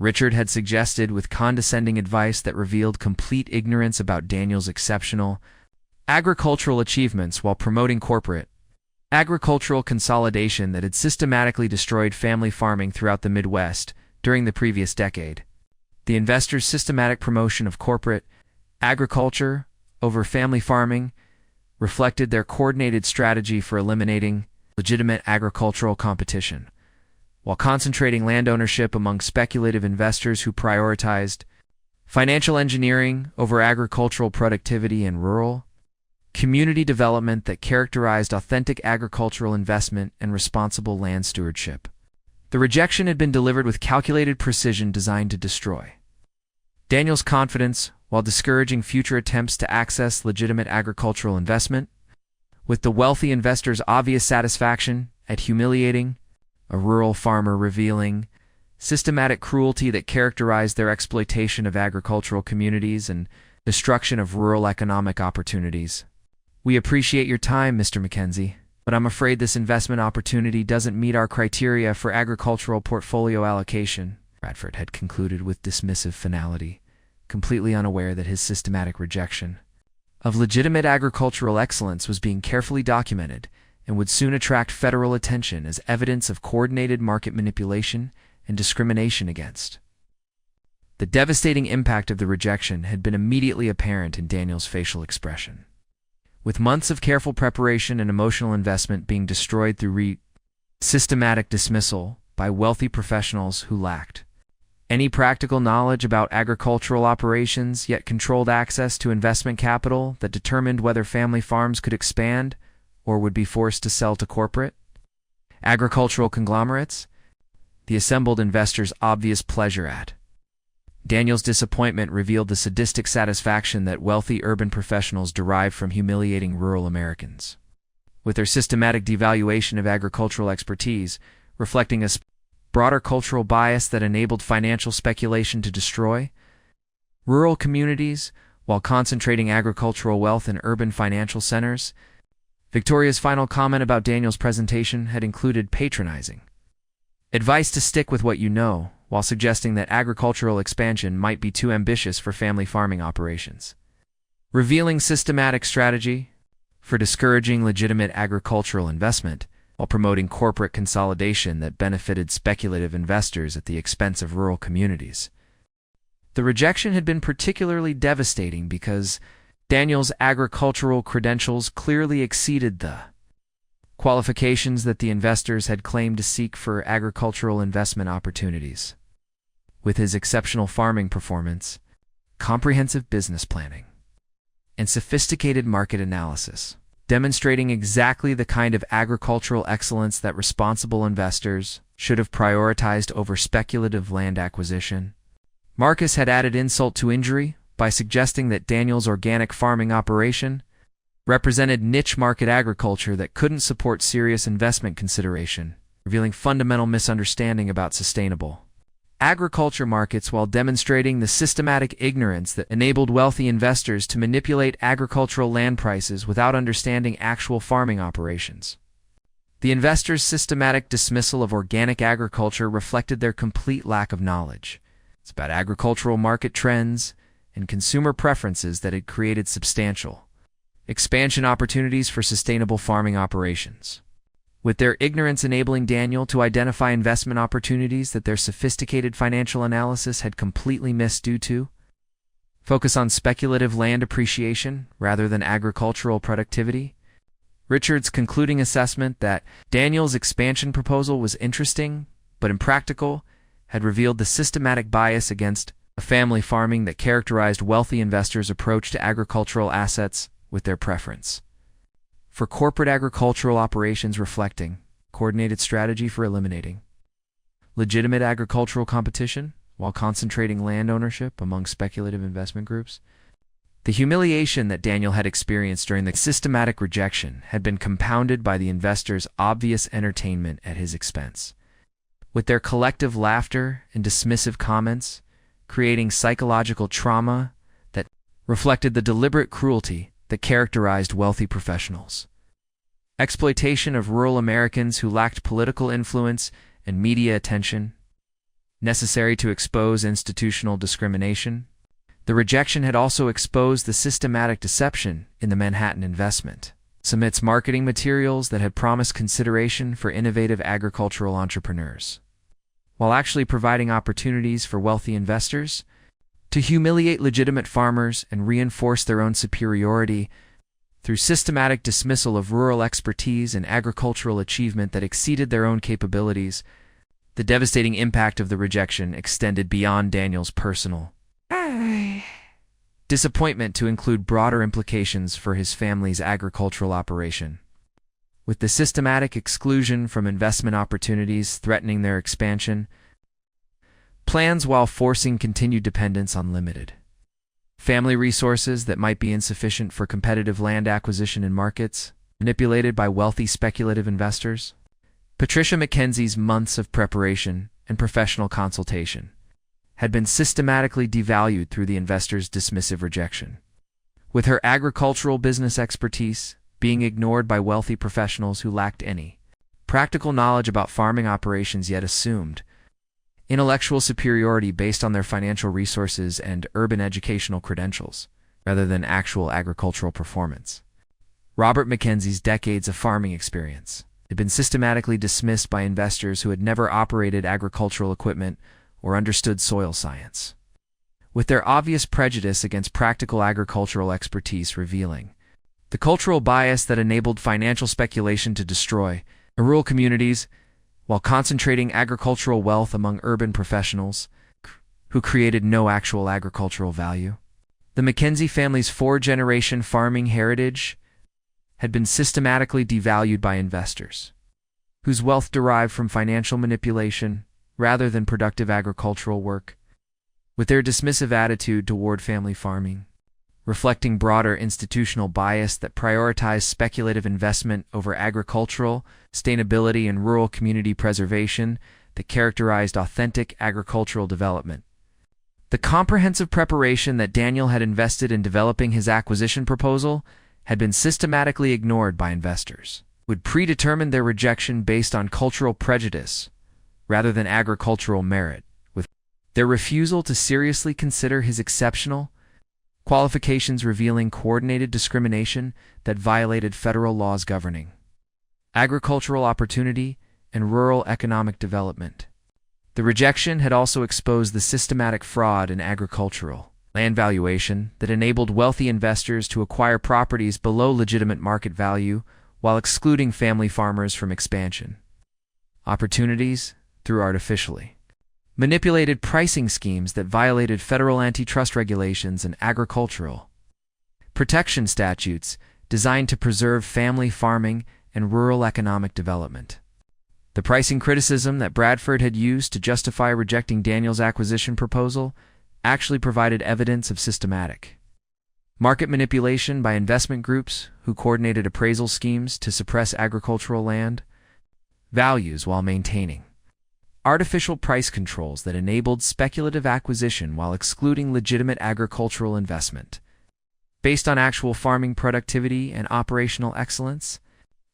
Richard had suggested with condescending advice that revealed complete ignorance about Daniel's exceptional agricultural achievements while promoting corporate agricultural consolidation that had systematically destroyed family farming throughout the Midwest during the previous decade. The investors' systematic promotion of corporate agriculture over family farming reflected their coordinated strategy for eliminating legitimate agricultural competition, while concentrating land ownership among speculative investors who prioritized financial engineering over agricultural productivity and rural community development that characterized authentic agricultural investment and responsible land stewardship. The rejection had been delivered with calculated precision designed to destroy Daniel's confidence while discouraging future attempts to access legitimate agricultural investment, with the wealthy investor's obvious satisfaction at humiliating a rural farmer, revealing systematic cruelty that characterized their exploitation of agricultural communities and destruction of rural economic opportunities. We appreciate your time, Mr. McKenzie, but I'm afraid this investment opportunity doesn't meet our criteria for agricultural portfolio allocation, Bradford had concluded with dismissive finality, completely unaware that his systematic rejection of legitimate agricultural excellence was being carefully documented and would soon attract federal attention as evidence of coordinated market manipulation and discrimination against. The devastating impact of the rejection had been immediately apparent in Daniel's facial expression, with months of careful preparation and emotional investment being destroyed through systematic dismissal by wealthy professionals who lacked any practical knowledge about agricultural operations yet controlled access to investment capital that determined whether family farms could expand or would be forced to sell to corporate agricultural conglomerates. The assembled investors' obvious pleasure at Daniel's disappointment revealed the sadistic satisfaction that wealthy urban professionals derive from humiliating rural Americans, with their systematic devaluation of agricultural expertise reflecting a broader cultural bias that enabled financial speculation to destroy rural communities while concentrating agricultural wealth in urban financial centers. Victoria's final comment about Daniel's presentation had included patronizing advice to stick with what you know, while suggesting that agricultural expansion might be too ambitious for family farming operations, revealing systematic strategy for discouraging legitimate agricultural investment while promoting corporate consolidation that benefited speculative investors at the expense of rural communities. The rejection had been particularly devastating because Daniel's agricultural credentials clearly exceeded the qualifications that the investors had claimed to seek for agricultural investment opportunities. With his exceptional farming performance, comprehensive business planning, and sophisticated market analysis, demonstrating exactly the kind of agricultural excellence that responsible investors should have prioritized over speculative land acquisition, Marcus had added insult to injury by suggesting that Daniel's organic farming operation represented niche market agriculture that couldn't support serious investment consideration, revealing fundamental misunderstanding about sustainable agriculture markets while demonstrating the systematic ignorance that enabled wealthy investors to manipulate agricultural land prices without understanding actual farming operations. The investors' systematic dismissal of organic agriculture reflected their complete lack of knowledge. It's about agricultural market trends and consumer preferences that had created substantial expansion opportunities for sustainable farming operations. With their ignorance enabling Daniel to identify investment opportunities that their sophisticated financial analysis had completely missed due to focus on speculative land appreciation rather than agricultural productivity. Richard's concluding assessment that Daniel's expansion proposal was interesting but impractical had revealed the systematic bias against a family farming that characterized wealthy investors' approach to agricultural assets with their preference for corporate agricultural operations, reflecting coordinated strategy for eliminating legitimate agricultural competition while concentrating land ownership among speculative investment groups. The humiliation that Daniel had experienced during the systematic rejection had been compounded by the investors' obvious entertainment at his expense, with their collective laughter and dismissive comments creating psychological trauma that reflected the deliberate cruelty that characterized wealthy professionals. Exploitation of rural Americans who lacked political influence and media attention necessary to expose institutional discrimination. The rejection had also exposed the systematic deception in the Manhattan investment summit's marketing materials that had promised consideration for innovative agricultural entrepreneurs, while actually providing opportunities for wealthy investors to humiliate legitimate farmers and reinforce their own superiority through systematic dismissal of rural expertise and agricultural achievement that exceeded their own capabilities. The devastating impact of the rejection extended beyond Daniel's personal disappointment to include broader implications for his family's agricultural operation. With the systematic exclusion from investment opportunities threatening their expansion plans while forcing continued dependence on limited family resources that might be insufficient for competitive land acquisition in markets manipulated by wealthy speculative investors. Patricia McKenzie's months of preparation and professional consultation had been systematically devalued through the investors' dismissive rejection, with her agricultural business expertise being ignored by wealthy professionals who lacked any practical knowledge about farming operations yet assumed intellectual superiority based on their financial resources and urban educational credentials, rather than actual agricultural performance. Robert McKenzie's decades of farming experience had been systematically dismissed by investors who had never operated agricultural equipment or understood soil science, with their obvious prejudice against practical agricultural expertise revealing the cultural bias that enabled financial speculation to destroy rural communities while concentrating agricultural wealth among urban professionals who created no actual agricultural value. The McKenzie family's four-generation farming heritage had been systematically devalued by investors, whose wealth derived from financial manipulation rather than productive agricultural work, with their dismissive attitude toward family farming, reflecting broader institutional bias that prioritized speculative investment over agricultural sustainability and rural community preservation that characterized authentic agricultural development. The comprehensive preparation that Daniel had invested in developing his acquisition proposal had been systematically ignored by investors, who had predetermined their rejection based on cultural prejudice rather than agricultural merit, with their refusal to seriously consider his exceptional qualifications revealing coordinated discrimination that violated federal laws governing agricultural opportunity and rural economic development. The rejection had also exposed the systematic fraud in agricultural land valuation that enabled wealthy investors to acquire properties below legitimate market value while excluding family farmers from expansion opportunities through artificially manipulated pricing schemes that violated federal antitrust regulations and agricultural protection statutes designed to preserve family farming and rural economic development. The pricing criticism that Bradford had used to justify rejecting Daniel's acquisition proposal actually provided evidence of systematic market manipulation by investment groups who coordinated appraisal schemes to suppress agricultural land values while maintaining artificial price controls that enabled speculative acquisition while excluding legitimate agricultural investment. Based on actual farming productivity and operational excellence,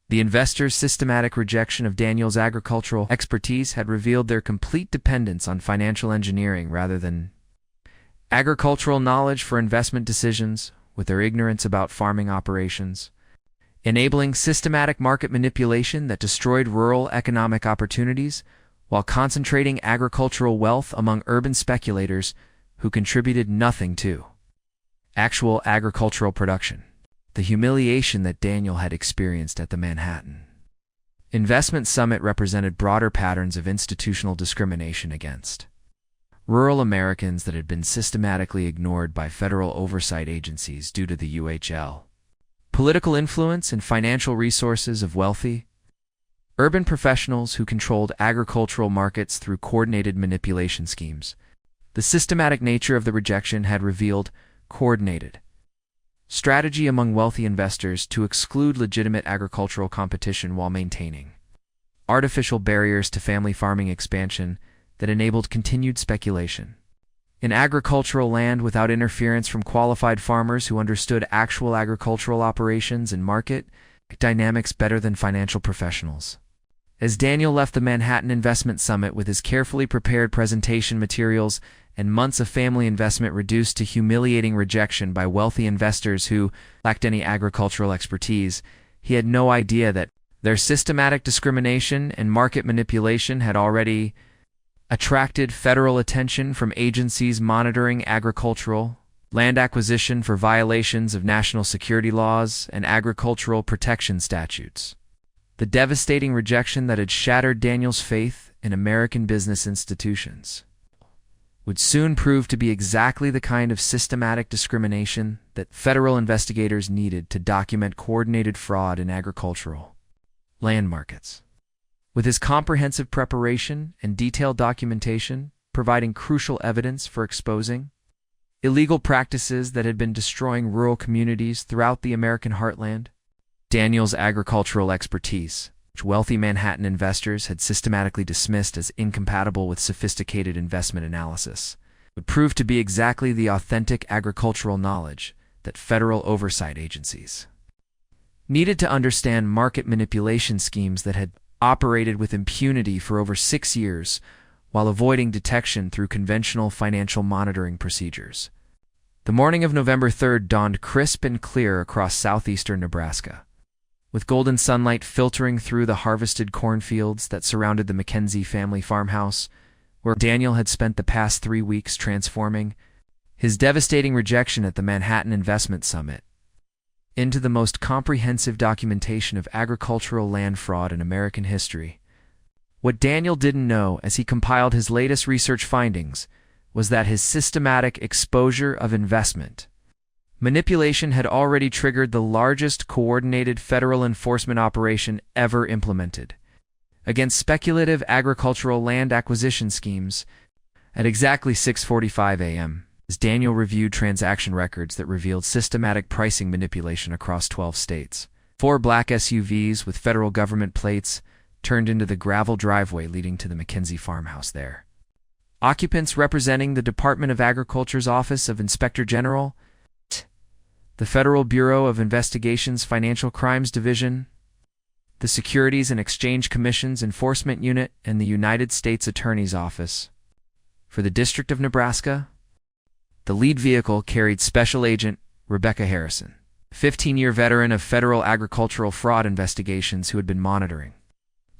the investors' systematic rejection of Daniel's agricultural expertise had revealed their complete dependence on financial engineering rather than agricultural knowledge for investment decisions with their ignorance about farming operations, enabling systematic market manipulation that destroyed rural economic opportunities while concentrating agricultural wealth among urban speculators who contributed nothing to actual agricultural production. The humiliation that Daniel had experienced at the Manhattan Investment Summit represented broader patterns of institutional discrimination against rural Americans that had been systematically ignored by federal oversight agencies due to the UHL political influence and financial resources of wealthy urban professionals who controlled agricultural markets through coordinated manipulation schemes. The systematic nature of the rejection had revealed coordinated strategy among wealthy investors to exclude legitimate agricultural competition while maintaining artificial barriers to family farming expansion that enabled continued speculation in agricultural land without interference from qualified farmers who understood actual agricultural operations and market dynamics better than financial professionals. As Daniel left the Manhattan Investment Summit with his carefully prepared presentation materials and months of family investment reduced to humiliating rejection by wealthy investors who lacked any agricultural expertise, he had no idea that their systematic discrimination and market manipulation had already attracted federal attention from agencies monitoring agricultural land acquisition for violations of national security laws and agricultural protection statutes. The devastating rejection that had shattered Daniel's faith in American business institutions would soon prove to be exactly the kind of systematic discrimination that federal investigators needed to document coordinated fraud in agricultural land markets. With his comprehensive preparation and detailed documentation providing crucial evidence for exposing illegal practices that had been destroying rural communities throughout the American heartland, Daniel's agricultural expertise, which wealthy Manhattan investors had systematically dismissed as incompatible with sophisticated investment analysis, would prove to be exactly the authentic agricultural knowledge that federal oversight agencies needed to understand market manipulation schemes that had operated with impunity for over 6 years while avoiding detection through conventional financial monitoring procedures. The morning of November 3rd dawned crisp and clear across southeastern Nebraska, with golden sunlight filtering through the harvested cornfields that surrounded the McKenzie family farmhouse, where Daniel had spent the past 3 weeks transforming his devastating rejection at the Manhattan Investment Summit into the most comprehensive documentation of agricultural land fraud in American history. What Daniel didn't know as he compiled his latest research findings was that his systematic exposure of investment manipulation had already triggered the largest coordinated federal enforcement operation ever implemented against speculative agricultural land acquisition schemes. At exactly 6:45 a.m., as Daniel reviewed transaction records that revealed systematic pricing manipulation across 12 states, 4 black SUVs with federal government plates turned into the gravel driveway leading to the McKenzie farmhouse there. Occupants representing the Department of Agriculture's Office of Inspector General, the Federal Bureau of Investigation's Financial Crimes Division, the Securities and Exchange Commission's Enforcement Unit, and the United States Attorney's Office. For the District of Nebraska, the lead vehicle carried Special Agent Rebecca Harrison, a 15-year veteran of federal agricultural fraud investigations who had been monitoring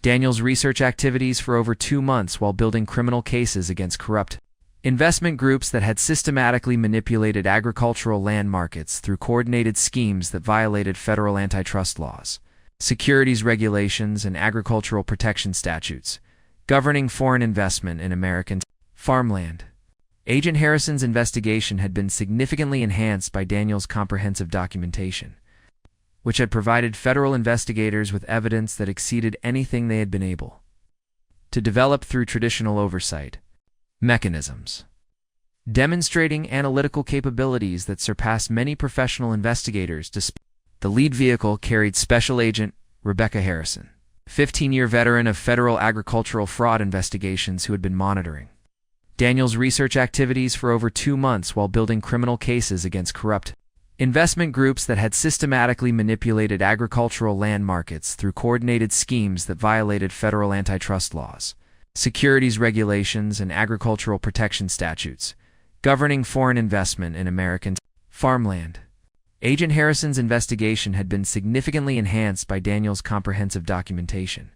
Daniel's research activities for over 2 months while building criminal cases against corrupt investment groups that had systematically manipulated agricultural land markets through coordinated schemes that violated federal antitrust laws, securities regulations, and agricultural protection statutes governing foreign investment in American farmland. Agent Harrison's investigation had been significantly enhanced by Daniel's comprehensive documentation, which had provided federal investigators with evidence that exceeded anything they had been able to develop through traditional oversight mechanisms, demonstrating analytical capabilities that surpassed many professional investigators. The lead vehicle carried Special Agent Rebecca Harrison, a 15-year veteran of federal agricultural fraud investigations who had been monitoring Daniel's research activities for over 2 months while building criminal cases against corrupt investment groups that had systematically manipulated agricultural land markets through coordinated schemes that violated federal antitrust laws, securities regulations, and agricultural protection statutes governing foreign investment in American farmland. Agent Harrison's investigation had been significantly enhanced by Daniel's comprehensive documentation,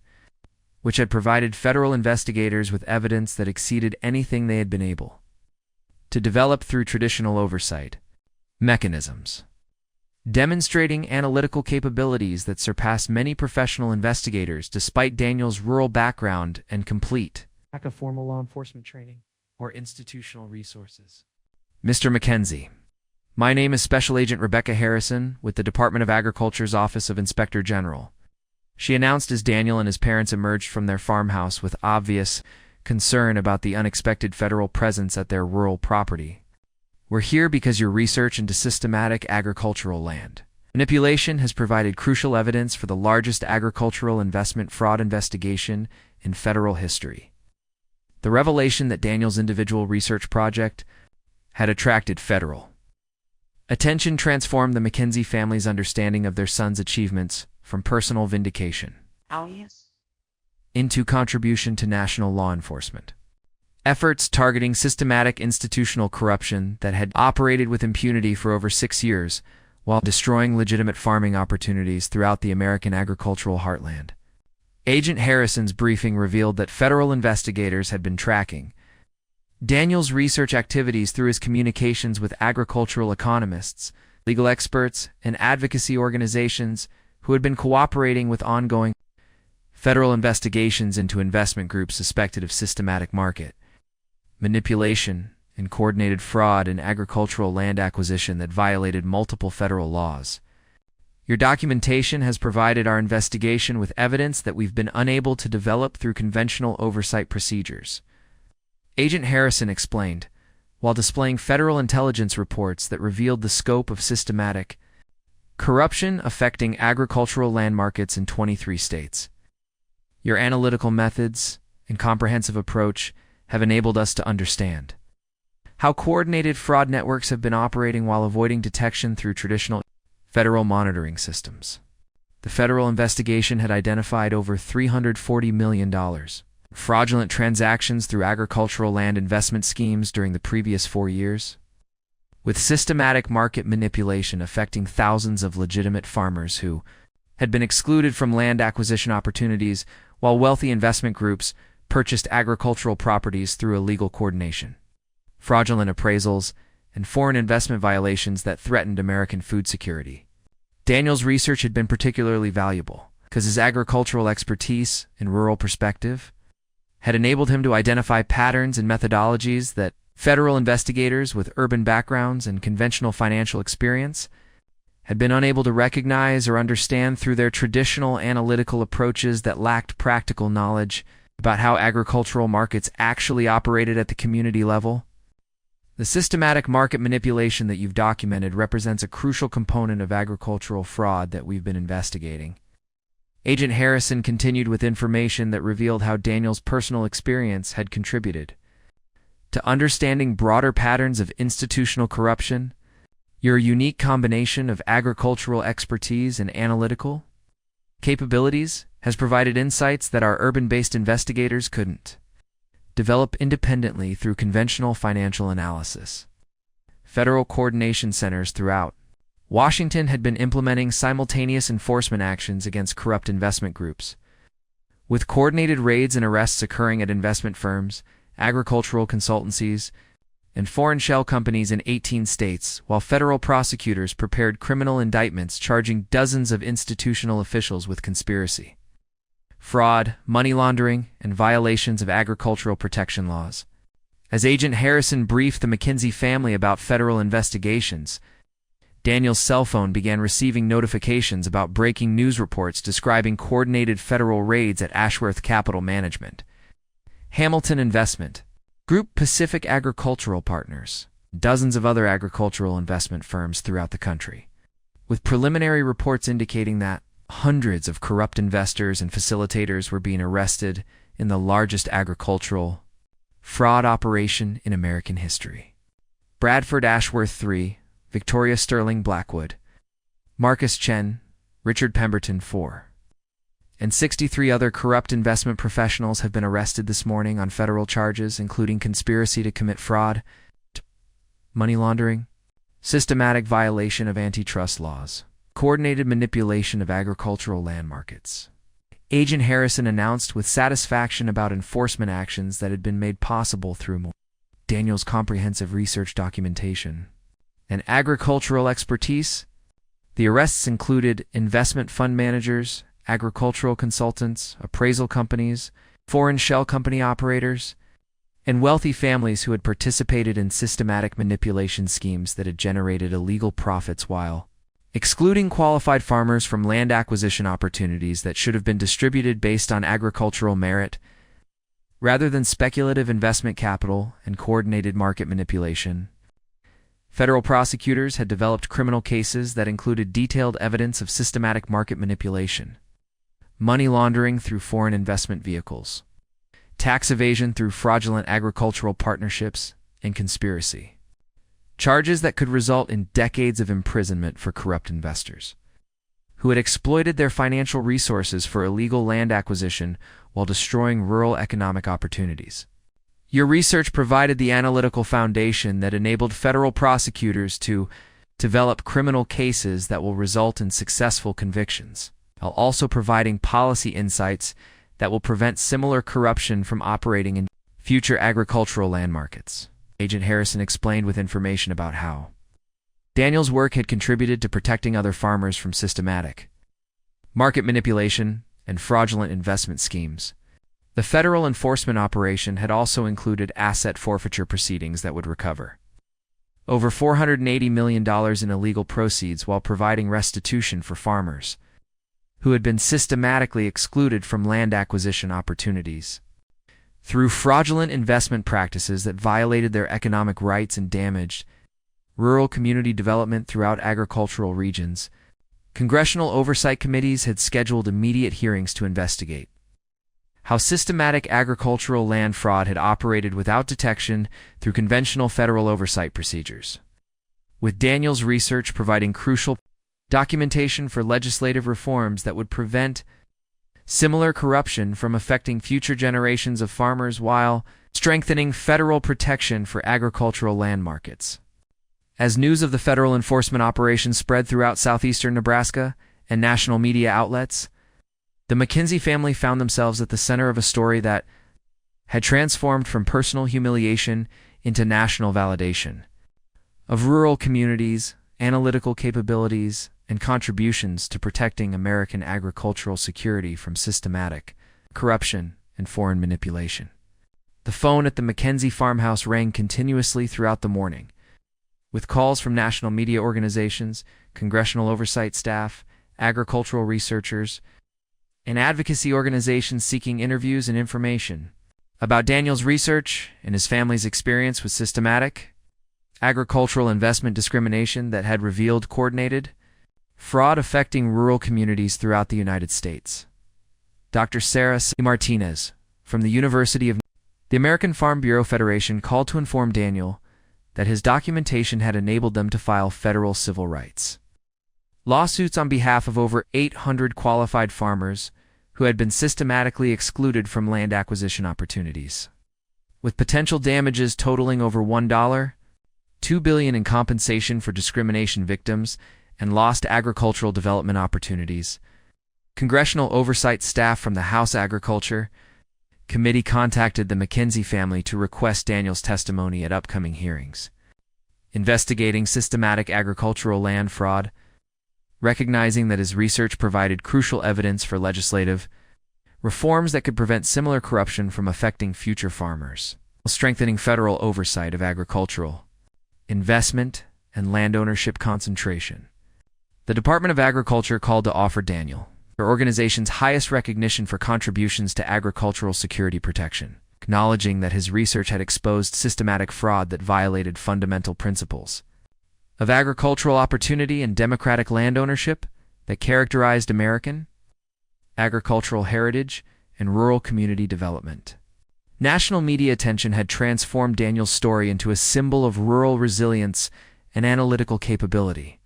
which had provided federal investigators with evidence that exceeded anything they had been able to develop through traditional oversight mechanisms, demonstrating analytical capabilities that surpassed many professional investigators despite Daniel's rural background and complete lack of formal law enforcement training or institutional resources. Mr. McKenzie, my name is Special Agent Rebecca Harrison with the Department of Agriculture's Office of Inspector General, she announced as Daniel and his parents emerged from their farmhouse with obvious concern about the unexpected federal presence at their rural property. We're here because your research into systematic agricultural land manipulation has provided crucial evidence for the largest agricultural investment fraud investigation in federal history. The revelation that Daniel's individual research project had attracted federal attention transformed the McKenzie family's understanding of their son's achievements from personal vindication into contribution to national law enforcement efforts targeting systematic institutional corruption that had operated with impunity for over 6 years while destroying legitimate farming opportunities throughout the American agricultural heartland. Agent Harrison's briefing revealed that federal investigators had been tracking Daniel's research activities through his communications with agricultural economists, legal experts, and advocacy organizations who had been cooperating with ongoing federal investigations into investment groups suspected of systematic market manipulation and coordinated fraud in agricultural land acquisition that violated multiple federal laws. Your documentation has provided our investigation with evidence that we've been unable to develop through conventional oversight procedures. Agent Harrison explained, while displaying federal intelligence reports that revealed the scope of systematic corruption affecting agricultural land markets in 23 states. Your analytical methods and comprehensive approach have enabled us to understand how coordinated fraud networks have been operating while avoiding detection through traditional federal monitoring systems. The federal investigation had identified over $340 million fraudulent transactions through agricultural land investment schemes during the previous 4 years, with systematic market manipulation affecting thousands of legitimate farmers who had been excluded from land acquisition opportunities while wealthy investment groups purchased agricultural properties through illegal coordination, fraudulent appraisals, and foreign investment violations that threatened American food security. Daniel's research had been particularly valuable because his agricultural expertise and rural perspective had enabled him to identify patterns and methodologies that federal investigators with urban backgrounds and conventional financial experience had been unable to recognize or understand through their traditional analytical approaches that lacked practical knowledge about how agricultural markets actually operated at the community level. The systematic market manipulation that you've documented represents a crucial component of agricultural fraud that we've been investigating. Agent Harrison continued with information that revealed how Daniel's personal experience had contributed to understanding broader patterns of institutional corruption. Your unique combination of agricultural expertise and analytical capabilities has provided insights that our urban-based investigators couldn't develop independently through conventional financial analysis. Federal coordination centers throughout Washington had been implementing simultaneous enforcement actions against corrupt investment groups, with coordinated raids and arrests occurring at investment firms, agricultural consultancies, and foreign shell companies in 18 states, while federal prosecutors prepared criminal indictments charging dozens of institutional officials with conspiracy, fraud, money laundering, and violations of agricultural protection laws. As Agent Harrison briefed the McKenzie family about federal investigations, Daniel's cell phone began receiving notifications about breaking news reports describing coordinated federal raids at Ashworth Capital Management, Hamilton Investment Group, Pacific Agricultural Partners, dozens of other agricultural investment firms throughout the country, with preliminary reports indicating that hundreds of corrupt investors and facilitators were being arrested in the largest agricultural fraud operation in American history. Bradford Ashworth 3, Victoria Sterling Blackwood, Marcus Chen, Richard Pemberton 4, and 63 other corrupt investment professionals have been arrested this morning on federal charges, including conspiracy to commit fraud, money laundering, systematic violation of antitrust laws, coordinated manipulation of agricultural land markets. Agent Harrison announced with satisfaction about enforcement actions that had been made possible through Daniel's comprehensive research documentation and agricultural expertise. The arrests included investment fund managers, agricultural consultants, appraisal companies, foreign shell company operators, and wealthy families who had participated in systematic manipulation schemes that had generated illegal profits while excluding qualified farmers from land acquisition opportunities that should have been distributed based on agricultural merit, rather than speculative investment capital and coordinated market manipulation. Federal prosecutors had developed criminal cases that included detailed evidence of systematic market manipulation, money laundering through foreign investment vehicles, tax evasion through fraudulent agricultural partnerships, and conspiracy. Charges that could result in decades of imprisonment for corrupt investors who had exploited their financial resources for illegal land acquisition while destroying rural economic opportunities. Your research provided the analytical foundation that enabled federal prosecutors to develop criminal cases that will result in successful convictions, while also providing policy insights that will prevent similar corruption from operating in future agricultural land markets. Agent Harrison explained with information about how Daniel's work had contributed to protecting other farmers from systematic market manipulation and fraudulent investment schemes. The federal enforcement operation had also included asset forfeiture proceedings that would recover over $480 million in illegal proceeds while providing restitution for farmers who had been systematically excluded from land acquisition opportunities through fraudulent investment practices that violated their economic rights and damaged rural community development throughout agricultural regions. Congressional oversight committees had scheduled immediate hearings to investigate how systematic agricultural land fraud had operated without detection through conventional federal oversight procedures, with Daniel's research providing crucial documentation for legislative reforms that would prevent similar corruption from affecting future generations of farmers while strengthening federal protection for agricultural land markets. As news of the federal enforcement operation spread throughout southeastern Nebraska and national media outlets, the McKenzie family found themselves at the center of a story that had transformed from personal humiliation into national validation of rural communities, analytical capabilities, and contributions to protecting American agricultural security from systematic corruption and foreign manipulation. The phone at the McKenzie farmhouse rang continuously throughout the morning, with calls from national media organizations, congressional oversight staff, agricultural researchers, and advocacy organizations seeking interviews and information about Daniel's research and his family's experience with systematic agricultural investment discrimination that had revealed coordinated fraud affecting rural communities throughout the United States. Dr. Sarah C. Martinez from the University of the American Farm Bureau Federation called to inform Daniel that his documentation had enabled them to file federal civil rights lawsuits on behalf of over 800 qualified farmers who had been systematically excluded from land acquisition opportunities, with potential damages totaling over $2 billion in compensation for discrimination victims and lost agricultural development opportunities. Congressional oversight staff from the House Agriculture Committee contacted the McKenzie family to request Daniel's testimony at upcoming hearings, investigating systematic agricultural land fraud, recognizing that his research provided crucial evidence for legislative reforms that could prevent similar corruption from affecting future farmers, while strengthening federal oversight of agricultural investment and land ownership concentration. The Department of Agriculture called to offer Daniel their organization's highest recognition for contributions to agricultural security protection, acknowledging that his research had exposed systematic fraud that violated fundamental principles of agricultural opportunity and democratic land ownership that characterized American agricultural heritage and rural community development. National media attention had transformed Daniel's story into a symbol of rural resilience and analytical capability,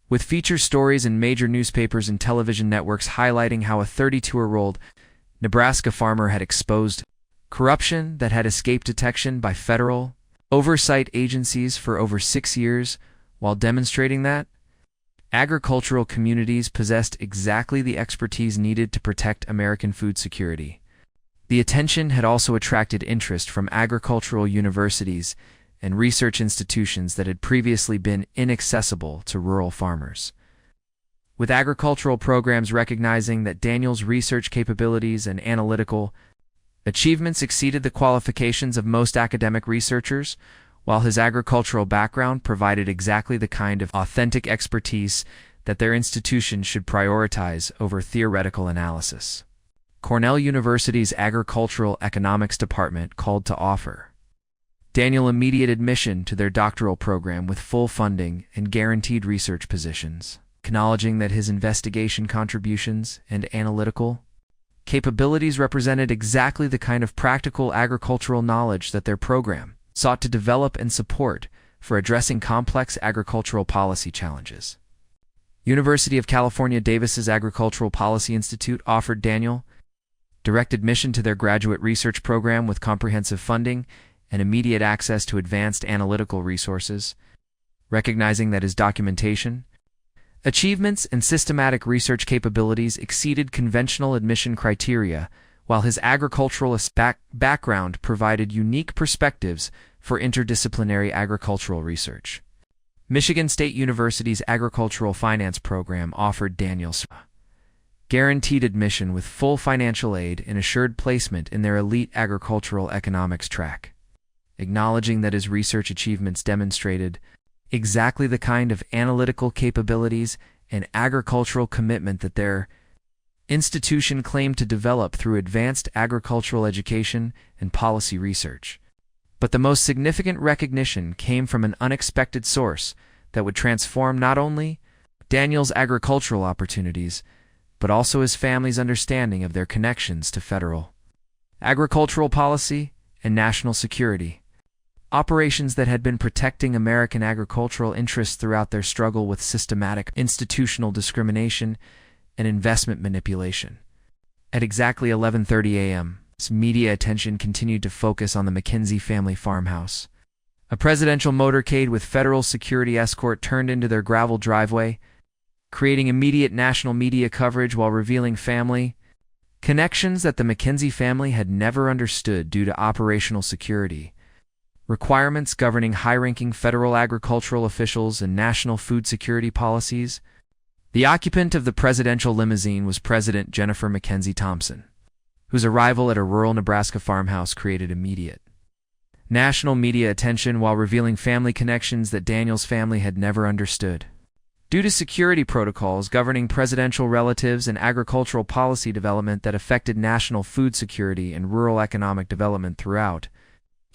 with feature stories in major newspapers and television networks highlighting how a 32-year-old Nebraska farmer had exposed corruption that had escaped detection by federal oversight agencies for over 6 years, while demonstrating that agricultural communities possessed exactly the expertise needed to protect American food security. The attention had also attracted interest from agricultural universities and research institutions that had previously been inaccessible to rural farmers. With agricultural programs recognizing that Daniel's research capabilities and analytical achievements exceeded the qualifications of most academic researchers, while his agricultural background provided exactly the kind of authentic expertise that their institution should prioritize over theoretical analysis. Cornell University's Agricultural Economics Department called to offer Daniel immediate admission to their doctoral program with full funding and guaranteed research positions, acknowledging that his investigation contributions and analytical capabilities represented exactly the kind of practical agricultural knowledge that their program sought to develop and support for addressing complex agricultural policy challenges. University of California Davis's Agricultural Policy Institute offered Daniel direct admission to their graduate research program with comprehensive funding and immediate access to advanced analytical resources, recognizing that his documentation, achievements, and systematic research capabilities exceeded conventional admission criteria, while his agricultural background provided unique perspectives for interdisciplinary agricultural research. Michigan State University's Agricultural Finance program offered Daniel guaranteed admission with full financial aid and assured placement in their elite agricultural economics track, acknowledging that his research achievements demonstrated exactly the kind of analytical capabilities and agricultural commitment that their institution claimed to develop through advanced agricultural education and policy research. But the most significant recognition came from an unexpected source that would transform not only Daniel's agricultural opportunities, but also his family's understanding of their connections to federal agricultural policy and national security, operations that had been protecting American agricultural interests throughout their struggle with systematic institutional discrimination and investment manipulation. At exactly 11:30 a.m., media attention continued to focus on the McKenzie family farmhouse. A presidential motorcade with federal security escort turned into their gravel driveway, creating immediate national media coverage while revealing family connections that the McKenzie family had never understood due to operational security requirements governing high-ranking federal agricultural officials and national food security policies. The occupant of the presidential limousine was President Jennifer McKenzie Thompson, whose arrival at a rural Nebraska farmhouse created immediate national media attention while revealing family connections that Daniel's family had never understood. Due to security protocols governing presidential relatives and agricultural policy development that affected national food security and rural economic development throughout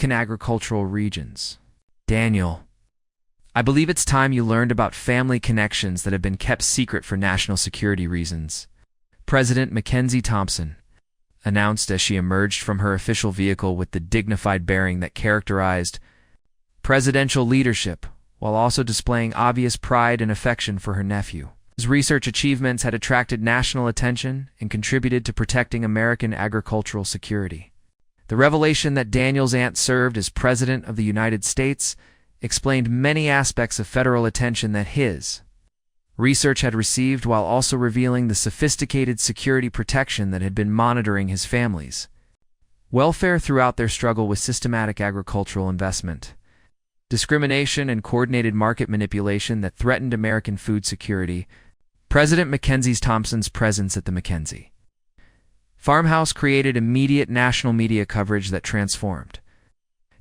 agricultural regions. Daniel, I believe it's time you learned about family connections that have been kept secret for national security reasons, President McKenzie Thompson announced as she emerged from her official vehicle with the dignified bearing that characterized presidential leadership, while also displaying obvious pride and affection for her nephew. His research achievements had attracted national attention and contributed to protecting American agricultural security. The revelation that Daniel's aunt served as President of the United States explained many aspects of federal attention that his research had received, while also revealing the sophisticated security protection that had been monitoring his family's welfare throughout their struggle with systematic agricultural investment, discrimination, and coordinated market manipulation that threatened American food security. President McKenzie Thompson's presence at the McKenzie farmhouse created immediate national media coverage that transformed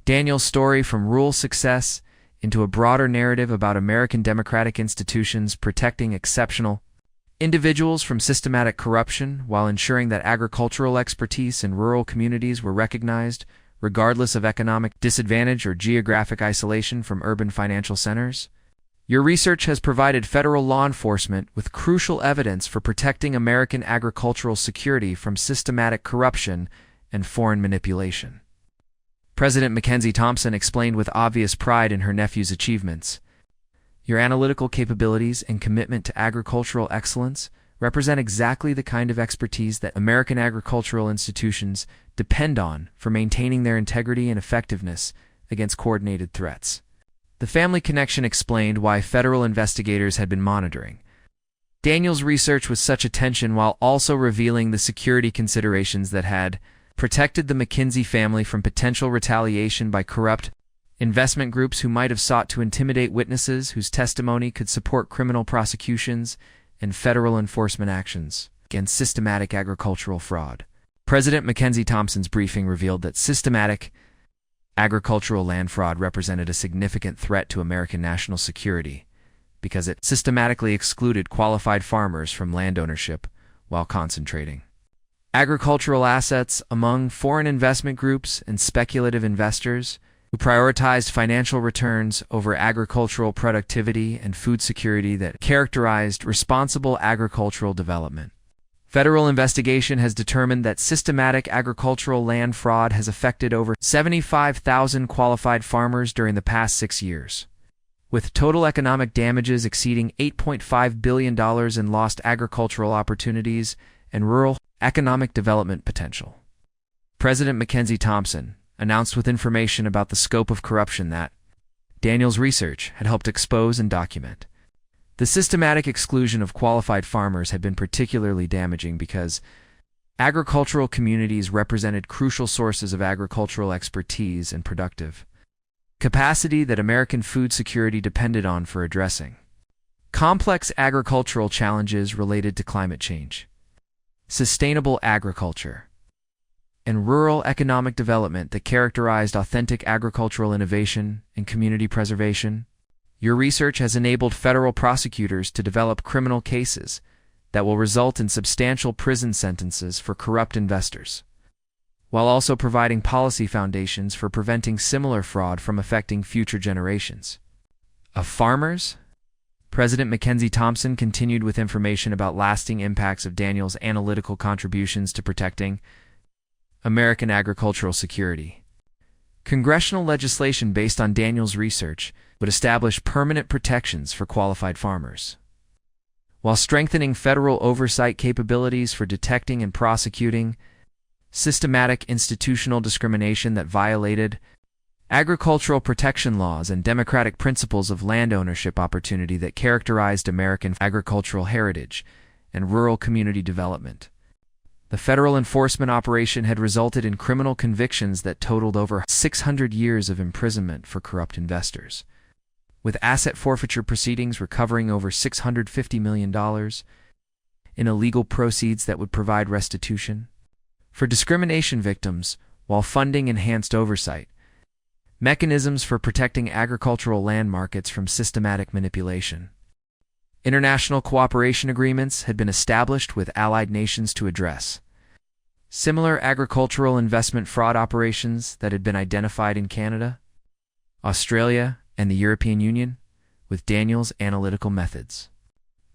Daniel's story from rural success into a broader narrative about American democratic institutions protecting exceptional individuals from systematic corruption while ensuring that agricultural expertise in rural communities were recognized, regardless of economic disadvantage or geographic isolation from urban financial centers. Your research has provided federal law enforcement with crucial evidence for protecting American agricultural security from systematic corruption and foreign manipulation. President McKenzie Thompson explained with obvious pride in her nephew's achievements. Your analytical capabilities and commitment to agricultural excellence represent exactly the kind of expertise that American agricultural institutions depend on for maintaining their integrity and effectiveness against coordinated threats. The family connection explained why federal investigators had been monitoring Daniel's research with such attention, while also revealing the security considerations that had protected the McKenzie family from potential retaliation by corrupt investment groups who might have sought to intimidate witnesses whose testimony could support criminal prosecutions and federal enforcement actions against systematic agricultural fraud. President Mackenzie Thompson's briefing revealed that systematic agricultural land fraud represented a significant threat to American national security because it systematically excluded qualified farmers from land ownership while concentrating agricultural assets among foreign investment groups and speculative investors who prioritized financial returns over agricultural productivity and food security that characterized responsible agricultural development. Federal investigation has determined that systematic agricultural land fraud has affected over 75,000 qualified farmers during the past 6 years, with total economic damages exceeding $8.5 billion in lost agricultural opportunities and rural economic development potential. President Mackenzie Thompson announced with information about the scope of corruption that Daniel's research had helped expose and document. The systematic exclusion of qualified farmers had been particularly damaging because agricultural communities represented crucial sources of agricultural expertise and productive capacity that American food security depended on for addressing complex agricultural challenges related to climate change, sustainable agriculture, and rural economic development that characterized authentic agricultural innovation and community preservation. Your research has enabled federal prosecutors to develop criminal cases that will result in substantial prison sentences for corrupt investors, while also providing policy foundations for preventing similar fraud from affecting future generations of farmers. President Mackenzie Thompson continued with information about lasting impacts of Daniel's analytical contributions to protecting American agricultural security. Congressional legislation based on Daniel's research would establish permanent protections for qualified farmers, while strengthening federal oversight capabilities for detecting and prosecuting systematic institutional discrimination that violated agricultural protection laws and democratic principles of land ownership opportunity that characterized American agricultural heritage and rural community development. The federal enforcement operation had resulted in criminal convictions that totaled over 600 years of imprisonment for corrupt investors, with asset forfeiture proceedings recovering over $650 million in illegal proceeds that would provide restitution for discrimination victims, while funding enhanced oversight mechanisms for protecting agricultural land markets from systematic manipulation. International cooperation agreements had been established with allied nations to address similar agricultural investment fraud operations that had been identified in Canada, Australia, and the European Union, with Daniel's analytical methods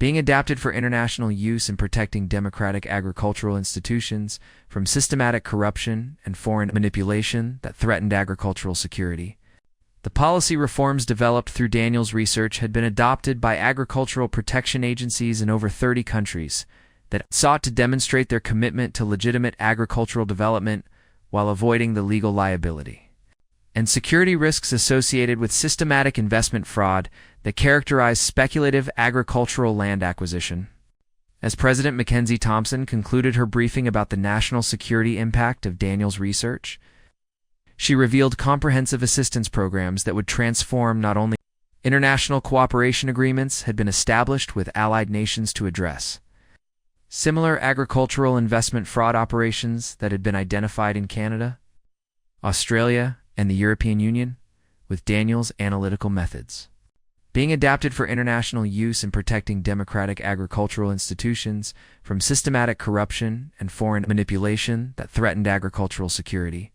being adapted for international use in protecting democratic agricultural institutions from systematic corruption and foreign manipulation that threatened agricultural security. The policy reforms developed through Daniel's research had been adopted by agricultural protection agencies in over 30 countries that sought to demonstrate their commitment to legitimate agricultural development while avoiding the legal liability and security risks associated with systematic investment fraud that characterized speculative agricultural land acquisition. As President Mackenzie Thompson concluded her briefing about the national security impact of Daniel's research, she revealed comprehensive assistance programs that would transform not only international cooperation agreements had been established with allied nations to address similar agricultural investment fraud operations that had been identified in Canada, Australia, and the European Union, with Daniel's analytical methods being adapted for international use in protecting democratic agricultural institutions from systematic corruption and foreign manipulation that threatened agricultural security.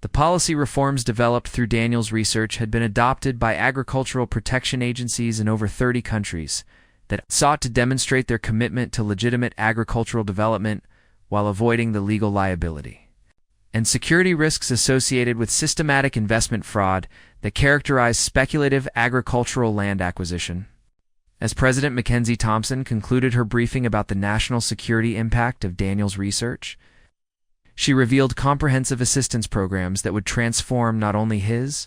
The policy reforms developed through Daniel's research had been adopted by agricultural protection agencies in over 30 countries that sought to demonstrate their commitment to legitimate agricultural development while avoiding the legal liability and security risks associated with systematic investment fraud that characterized speculative agricultural land acquisition. As President Mackenzie Thompson concluded her briefing about the national security impact of Daniel's research, she revealed comprehensive assistance programs that would transform not only his,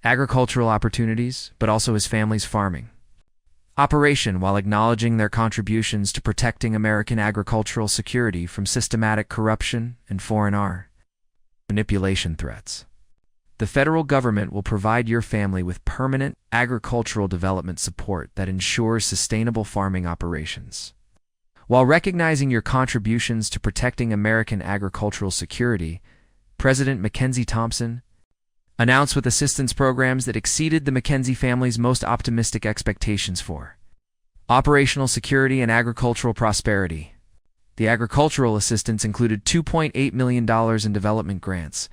agricultural opportunities, but also his family's farming operation, while acknowledging their contributions to protecting American agricultural security from systematic corruption and foreign manipulation threats. The federal government will provide your family with permanent agricultural development support that ensures sustainable farming operations. While recognizing your contributions to protecting American agricultural security, President Mackenzie Thompson announced with assistance programs that exceeded the McKenzie family's most optimistic expectations for operational security and agricultural prosperity. The agricultural assistance included $2.8 million in development grants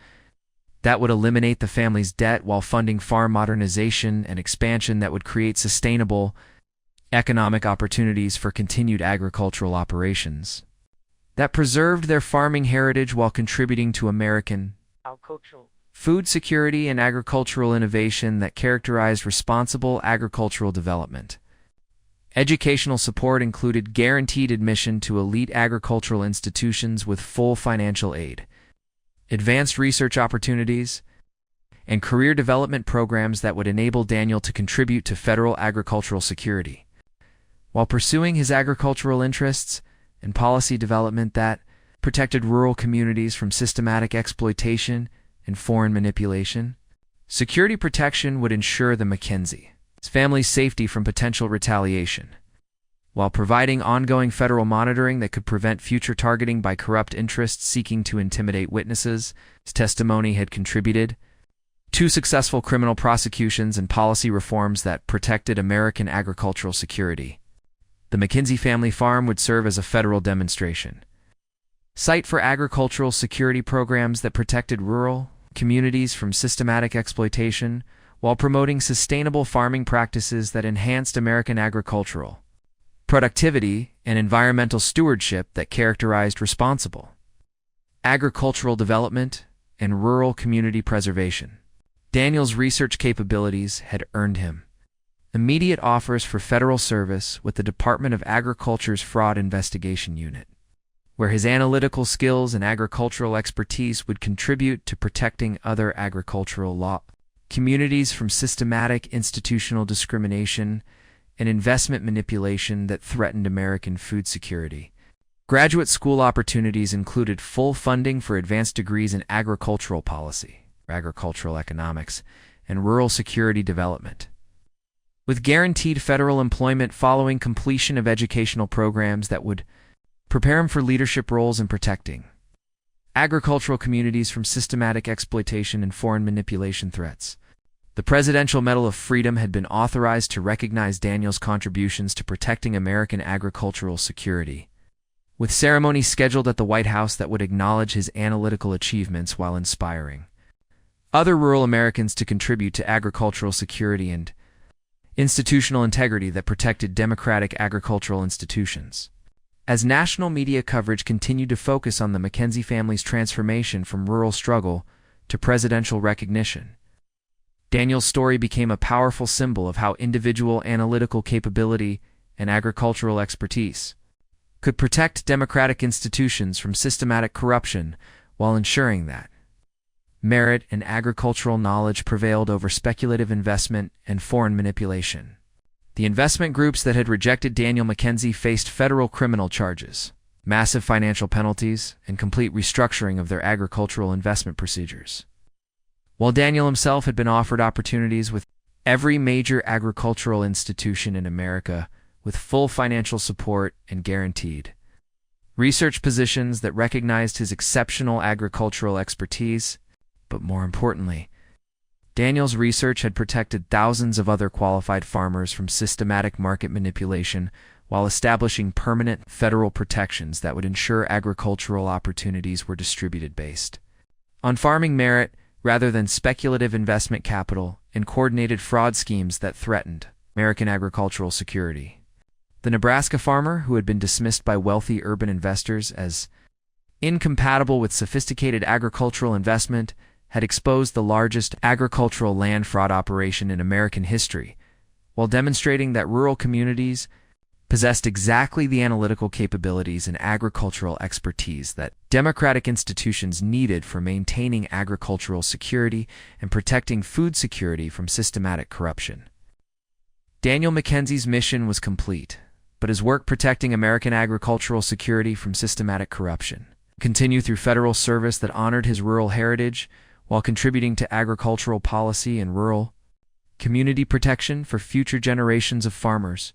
that would eliminate the family's debt while funding farm modernization and expansion that would create sustainable economic opportunities for continued agricultural operations that preserved their farming heritage while contributing to American agricultural food security and agricultural innovation that characterized responsible agricultural development. Educational support included guaranteed admission to elite agricultural institutions with full financial aid, advanced research opportunities, and career development programs that would enable Daniel to contribute to federal agricultural security, while pursuing his agricultural interests and policy development that protected rural communities from systematic exploitation and foreign manipulation. Security protection would ensure the McKenzie's family's safety from potential retaliation, while providing ongoing federal monitoring that could prevent future targeting by corrupt interests seeking to intimidate witnesses. His testimony had contributed to successful criminal prosecutions and policy reforms that protected American agricultural security. The McKenzie family farm would serve as a federal demonstration site for agricultural security programs that protected rural communities from systematic exploitation while promoting sustainable farming practices that enhanced American agricultural productivity and environmental stewardship that characterized responsible agricultural development and rural community preservation. Daniel's research capabilities had earned him immediate offers for federal service with the Department of Agriculture's Fraud Investigation Unit, where his analytical skills and agricultural expertise would contribute to protecting other agricultural law communities from systematic institutional discrimination and investment manipulation that threatened American food security. Graduate school opportunities included full funding for advanced degrees in agricultural policy, agricultural economics, and rural security development, with guaranteed federal employment following completion of educational programs that would prepare him for leadership roles in protecting agricultural communities from systematic exploitation and foreign manipulation threats. The Presidential Medal of Freedom had been authorized to recognize Daniel's contributions to protecting American agricultural security, with ceremonies scheduled at the White House that would acknowledge his analytical achievements while inspiring other rural Americans to contribute to agricultural security and institutional integrity that protected democratic agricultural institutions. As national media coverage continued to focus on the McKenzie family's transformation from rural struggle to presidential recognition, Daniel's story became a powerful symbol of how individual analytical capability and agricultural expertise could protect democratic institutions from systematic corruption while ensuring that merit and agricultural knowledge prevailed over speculative investment and foreign manipulation. The investment groups that had rejected Daniel McKenzie faced federal criminal charges, massive financial penalties, and complete restructuring of their agricultural investment procedures, while Daniel himself had been offered opportunities with every major agricultural institution in America with full financial support and guaranteed research positions that recognized his exceptional agricultural expertise. But more importantly, Daniel's research had protected thousands of other qualified farmers from systematic market manipulation while establishing permanent federal protections that would ensure agricultural opportunities were distributed based on farming merit rather than speculative investment capital and coordinated fraud schemes that threatened American agricultural security. The Nebraska farmer, who had been dismissed by wealthy urban investors as incompatible with sophisticated agricultural investment, had exposed the largest agricultural land fraud operation in American history, while demonstrating that rural communities possessed exactly the analytical capabilities and agricultural expertise that democratic institutions needed for maintaining agricultural security and protecting food security from systematic corruption. Daniel McKenzie's mission was complete, but his work protecting American agricultural security from systematic corruption continued through federal service that honored his rural heritage while contributing to agricultural policy and rural community protection for future generations of farmers,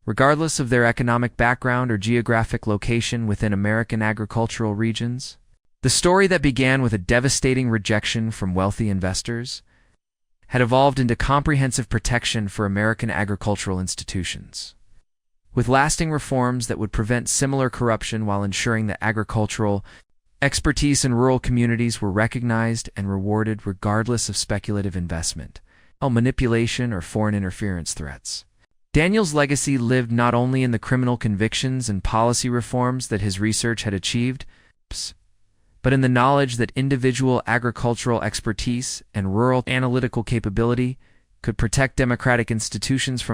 regardless of their economic background or geographic location within American agricultural regions. The story that began with a devastating rejection from wealthy investors had evolved into comprehensive protection for American agricultural institutions, with lasting reforms that would prevent similar corruption while ensuring that agricultural expertise in rural communities were recognized and rewarded regardless of speculative investment, manipulation, or foreign interference threats. Daniel's legacy lived not only in the criminal convictions and policy reforms that his research had achieved, but in the knowledge that individual agricultural expertise and rural analytical capability could protect democratic institutions from